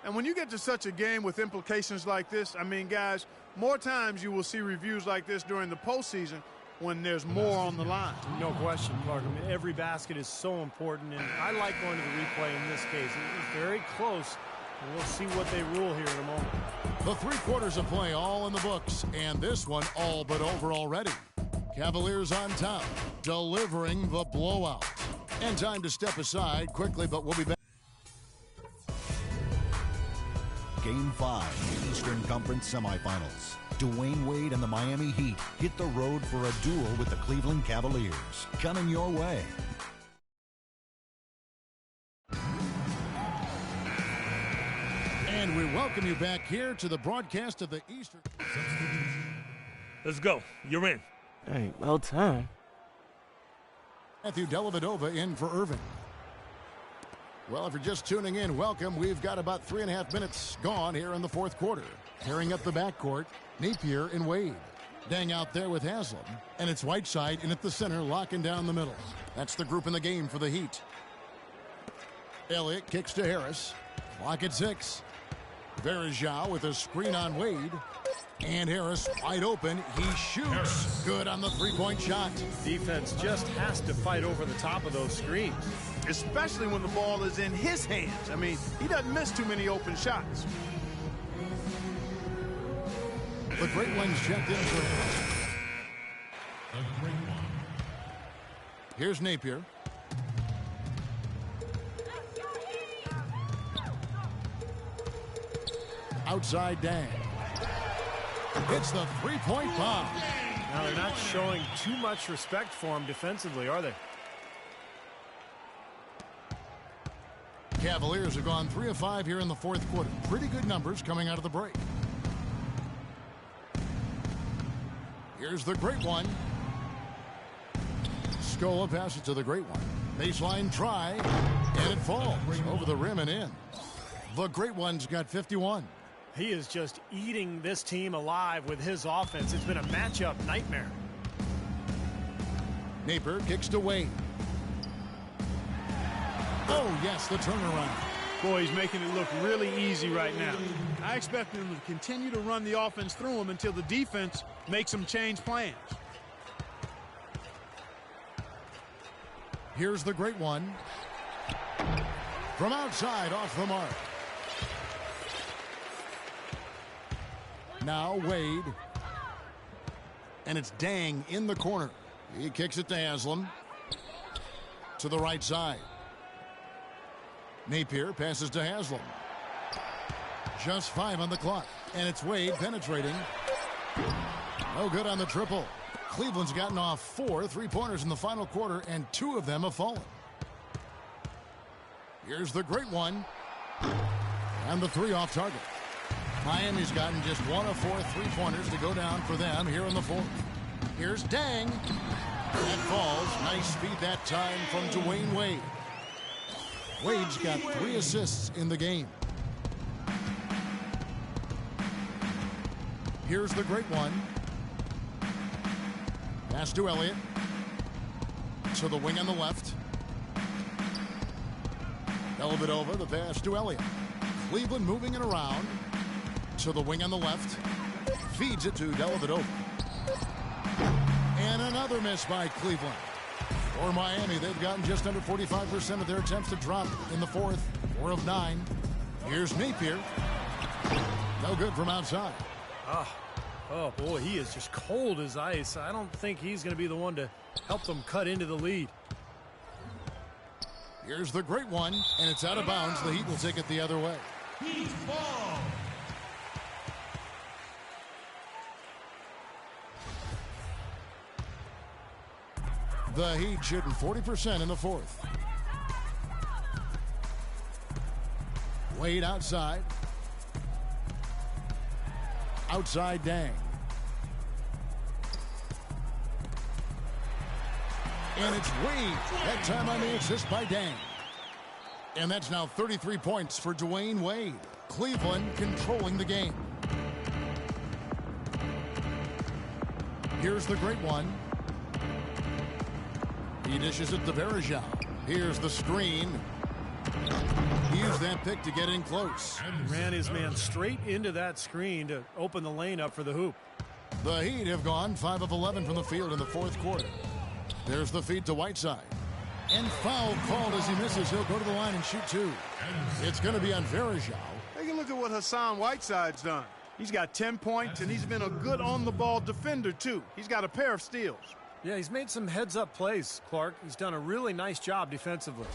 And when you get to such a game with implications like this, I mean, guys, more times you will see reviews like this during the postseason when there's more on the line. No question, Clark. I mean, every basket is so important, and I like going to the replay in this case. It was very close, and we'll see what they rule here in a moment. The 3 quarters of play all in the books, and this one all but over already. Cavaliers on top, delivering the blowout. And time to step aside quickly, but we'll be back. Game 5, Eastern Conference Semifinals. Dwayne Wade and the Miami Heat hit the road for a duel with the Cleveland Cavaliers. Coming your way. And we welcome you back here to the broadcast of the Eastern. Let's go. You're in. Hey, well done. Matthew Dellavedova in for Irving. Well, if you're just tuning in, welcome. We've got about 3.5 minutes gone here in the fourth quarter. Tearing up the backcourt, Napier and Wade. Dang out there with Haslam. And it's Whiteside in at the center, locking down the middle. That's the group in the game for the Heat. Elliott kicks to Harris. Clock at 6. Varejão with a screen on Wade. And Harris wide open. He shoots. Good on the 3-point shot. Defense just has to fight over the top of those screens. Especially when the ball is in his hands. I mean, he doesn't miss too many open shots. The Great Ones checked in for Here's Napier. Outside Dang. Hits the 3-point bomb. Now they're not showing too much respect for him defensively, are they? Cavaliers have gone 3 of 5 here in the fourth quarter. Pretty good numbers coming out of the break. Here's the great one. Scola passes to the great one. Baseline try, and it falls over the rim and in. The great one's got 51. He is just eating this team alive with his offense. It's been a matchup nightmare. Napier kicks to Wade. Oh, yes, the turnaround. Boy, he's making it look really easy right now. I expect him to continue to run the offense through him until the defense makes him change plans. Here's the great one. From outside, off the mark. Now Wade. And it's Dang in the corner. He kicks it to Haslam. To the right side. Napier passes to Haslam. Just 5 on the clock. And it's Wade penetrating. No good on the triple. Cleveland's gotten off 4 3-pointers in the final quarter, and 2 of them have fallen. Here's the great one. And the 3 off target. Miami's gotten just 1 of 4 3-pointers to go down for them here in the 4th. Here's Dang. That falls. Nice speed that time from Dwayne Wade. Wade's got 3 assists in the game. Here's the great one. Pass to Elliott. To the wing on the left. Dellavedova, the pass to Elliott. Cleveland moving it around. To the wing on the left. Feeds it to Dellavedova. And another miss by Cleveland. For Miami, they've gotten just under 45% of their attempts to drop in the 4th. 4 of 9. Here's Napier. No good from outside. Oh, boy, he is just cold as ice. I don't think he's going to be the one to help them cut into the lead. Here's the great one, and it's out of bounds. The Heat will take it the other way. Heat ball. The Heat shooting 40% in the 4th. Wade outside. Outside Dang. And it's Wade. That time on the assist by Dang. And that's now 33 points for Dwayne Wade. Cleveland controlling the game. Here's the great one. He dishes it to Varejao. Here's the screen. He used that pick to get in close. Ran his man straight into that screen to open the lane up for the hoop. The Heat have gone 5 of 11 from the field in the 4th quarter. There's the feed to Whiteside. And foul called as he misses. He'll go to the line and shoot 2. It's going to be on Varejao. Take a look at what Hassan Whiteside's done. He's got 10 points, and he's been a good on-the-ball defender, too. He's got a pair of steals. Yeah, he's made some heads-up plays, Clark. He's done a really nice job defensively.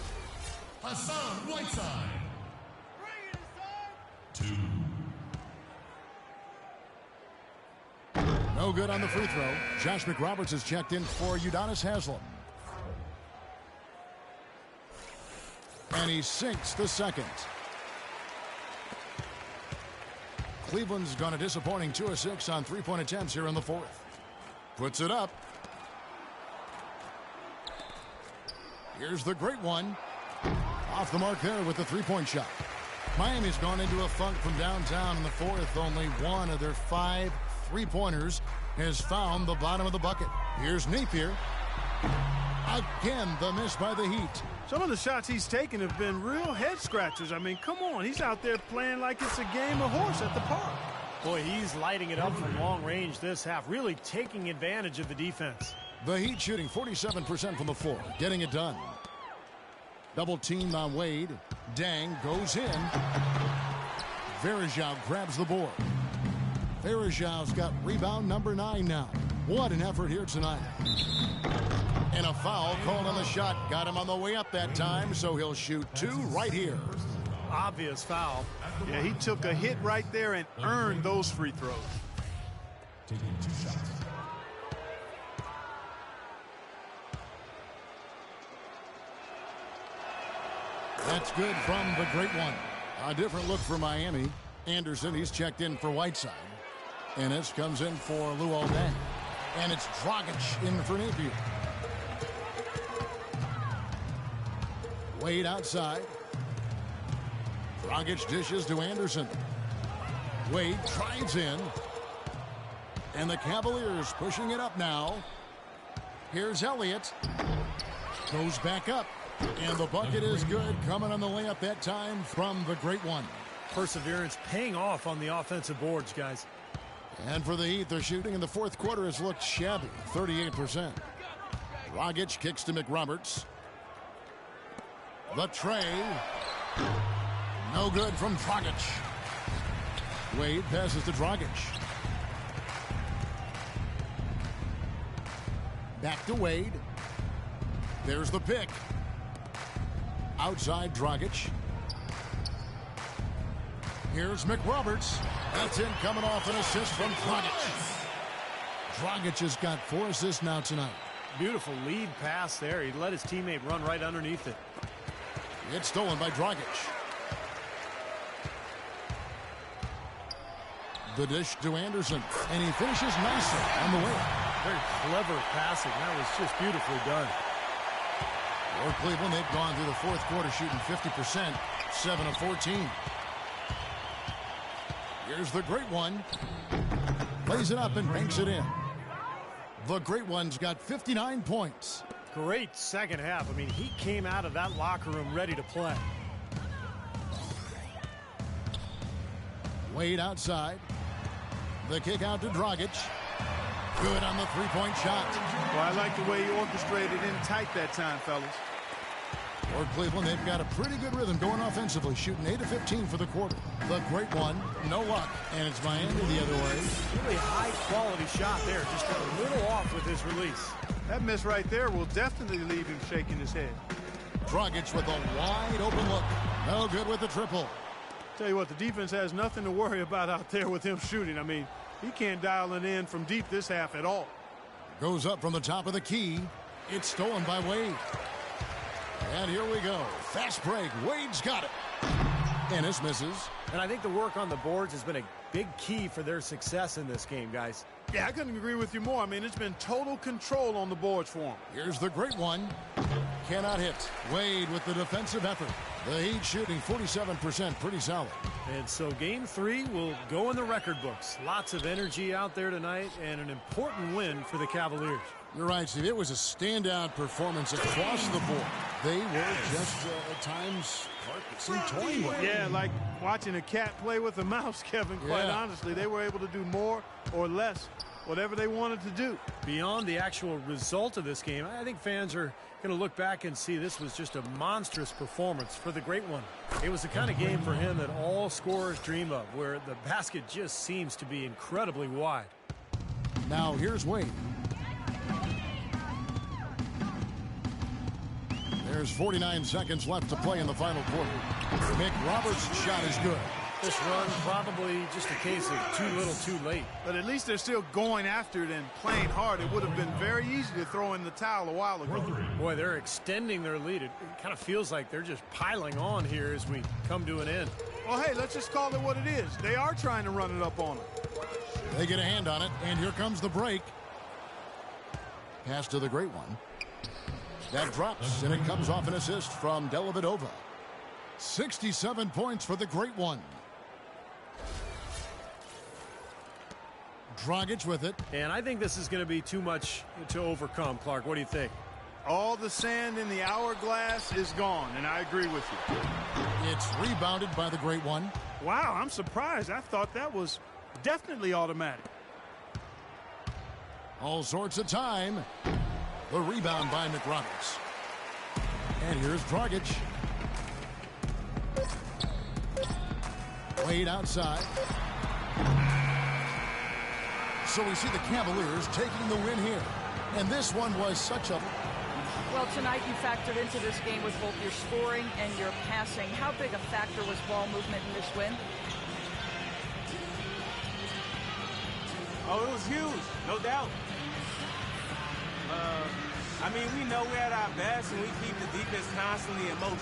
Hassan Whiteside. 2. No good on the free throw. Josh McRoberts has checked in for Udonis Haslem. And he sinks the second. Cleveland's gone a disappointing 2 of 6 on 3-point attempts here in the 4th. Puts it up. Here's the great one. Off the mark there with the 3-point shot. Miami's gone into a funk from downtown in the 4th. Only 1 of their 5 3-pointers has found the bottom of the bucket. Here's Napier. Again, the miss by the Heat. Some of the shots he's taken have been real head scratchers. I mean, come on. He's out there playing like it's a game of horse at the park. Boy, he's lighting it up from long range this half, really taking advantage of the defense. The Heat shooting 47% from the floor, getting it done. Double teamed on Wade. Dang goes in. Varejao grabs the board. Varejao's got rebound number 9 now. What an effort here tonight. And a foul called on the shot. Got him on the way up that time, so he'll shoot 2 right here. Obvious foul. Yeah, he took a hit right there and earned those free throws. Taking 2 shots. That's good from the great one. A different look for Miami. Anderson, he's checked in for Whiteside. Ennis comes in for Luol Deng. And it's Dragic in for Napier. Wade outside. Dragic dishes to Anderson. Wade drives in. And the Cavaliers pushing it up now. Here's Elliott. Goes back up. And the bucket is good. Coming on the layup that time from the great one. Perseverance paying off on the offensive boards, guys. And for the Heat, their shooting in the 4th quarter has looked shabby. 38%. Dragic kicks to McRoberts. The tray. No good from Dragic. Wade passes to Dragic. Back to Wade. There's the pick. Outside Dragic. Here's McRoberts. That's in, coming off an assist from Dragic. Dragic has got 4 assists now tonight. Beautiful lead pass there. He let his teammate run right underneath it. It's stolen by Dragic. The dish to Anderson, and he finishes nicely on the way. Very clever passing. That was just beautifully done. For Cleveland, they've gone through the fourth quarter shooting 50%, 7 of 14. Here's the great one. Plays it up and banks it in. The great one's got 59 points. Great second half. I mean, he came out of that locker room ready to play. Wade outside. The kick out to Dragic. Good on the three-point shot. Well, I like the way he orchestrated in tight that time, fellas. For Cleveland, they've got a pretty good rhythm going offensively, shooting 8 of 15 for the quarter. The great one, no luck, and it's Miami the other way. Really high-quality shot there. Just got a little off with his release. That miss right there will definitely leave him shaking his head. Dragic with a wide-open look. No good with the triple. Tell you what, the defense has nothing to worry about out there with him shooting. I mean, he can't dial it in from deep this half at all. Goes up from the top of the key. It's stolen by Wade. And here we go. Fast break. Wade's got it. Ennis misses. And I think the work on the boards has been a big key for their success in this game, guys. Yeah, I couldn't agree with you more. I mean, it's been total control on the boards for him. Here's the great one. Cannot hit. Wade with the defensive effort. The Heat shooting 47%, pretty solid. And so game 3 will go in the record books. Lots of energy out there tonight and an important win for the Cavaliers. You're right, Steve. It was a standout performance across the board. They were just, at times, some toying with. Yeah, like watching a cat play with a mouse, Kevin, quite honestly. They were able to do more or less, whatever they wanted to do. Beyond the actual result of this game, I think fans are going to look back and see this was just a monstrous performance for the great one. It was the kind of game for him that all scorers dream of, where the basket just seems to be incredibly wide. Now here's Wade. There's 49 seconds left to play in the final quarter. McRoberts' shot is good. This run probably just a case of too little too late. But at least they're still going after it and playing hard. It would have been very easy to throw in the towel a while ago. Boy, they're extending their lead. It kind of feels like they're just piling on here as we come to an end. Well, hey, let's just call it what it is. They are trying to run it up on them. They get a hand on it, and here comes the break. Pass to the great one. That drops, and it comes off an assist from Dellavedova. 67 points for the great one. Dragic with it. And I think this is going to be too much to overcome, Clark. What do you think? All the sand in the hourglass is gone, and I agree with you. It's rebounded by the great one. Wow, I'm surprised. I thought that was definitely automatic. All sorts of time. The rebound by McRoberts. And here's Dragic. Wade outside. So we see the Cavaliers taking the win here. And this one was such a... Well, tonight you factored into this game with both your scoring and your passing. How big a factor was ball movement in this win? Oh, it was huge, no doubt. I mean, we know we're at our best and we keep the defense constantly in motion.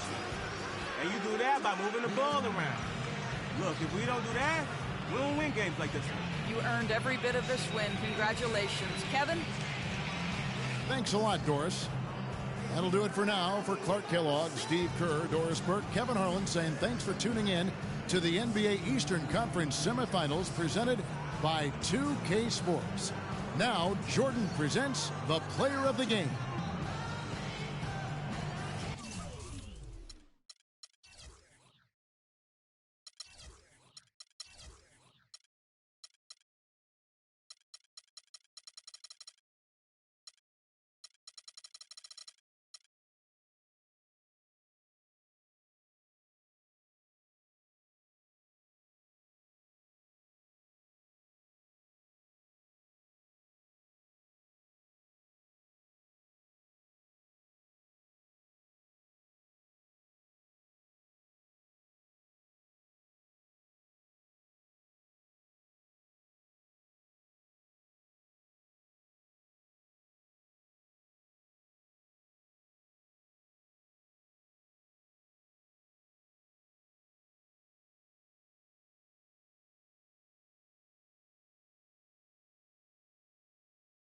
And you do that by moving the ball around. Look, if we don't do that, we don't win games like this one. You earned every bit of this win. Congratulations. Kevin? Thanks a lot, Doris. That'll do it for now. For Clark Kellogg, Steve Kerr, Doris Burke, Kevin Harlan saying thanks for tuning in to the NBA Eastern Conference semifinals presented by 2K Sports. Now, Jordan presents the player of the game.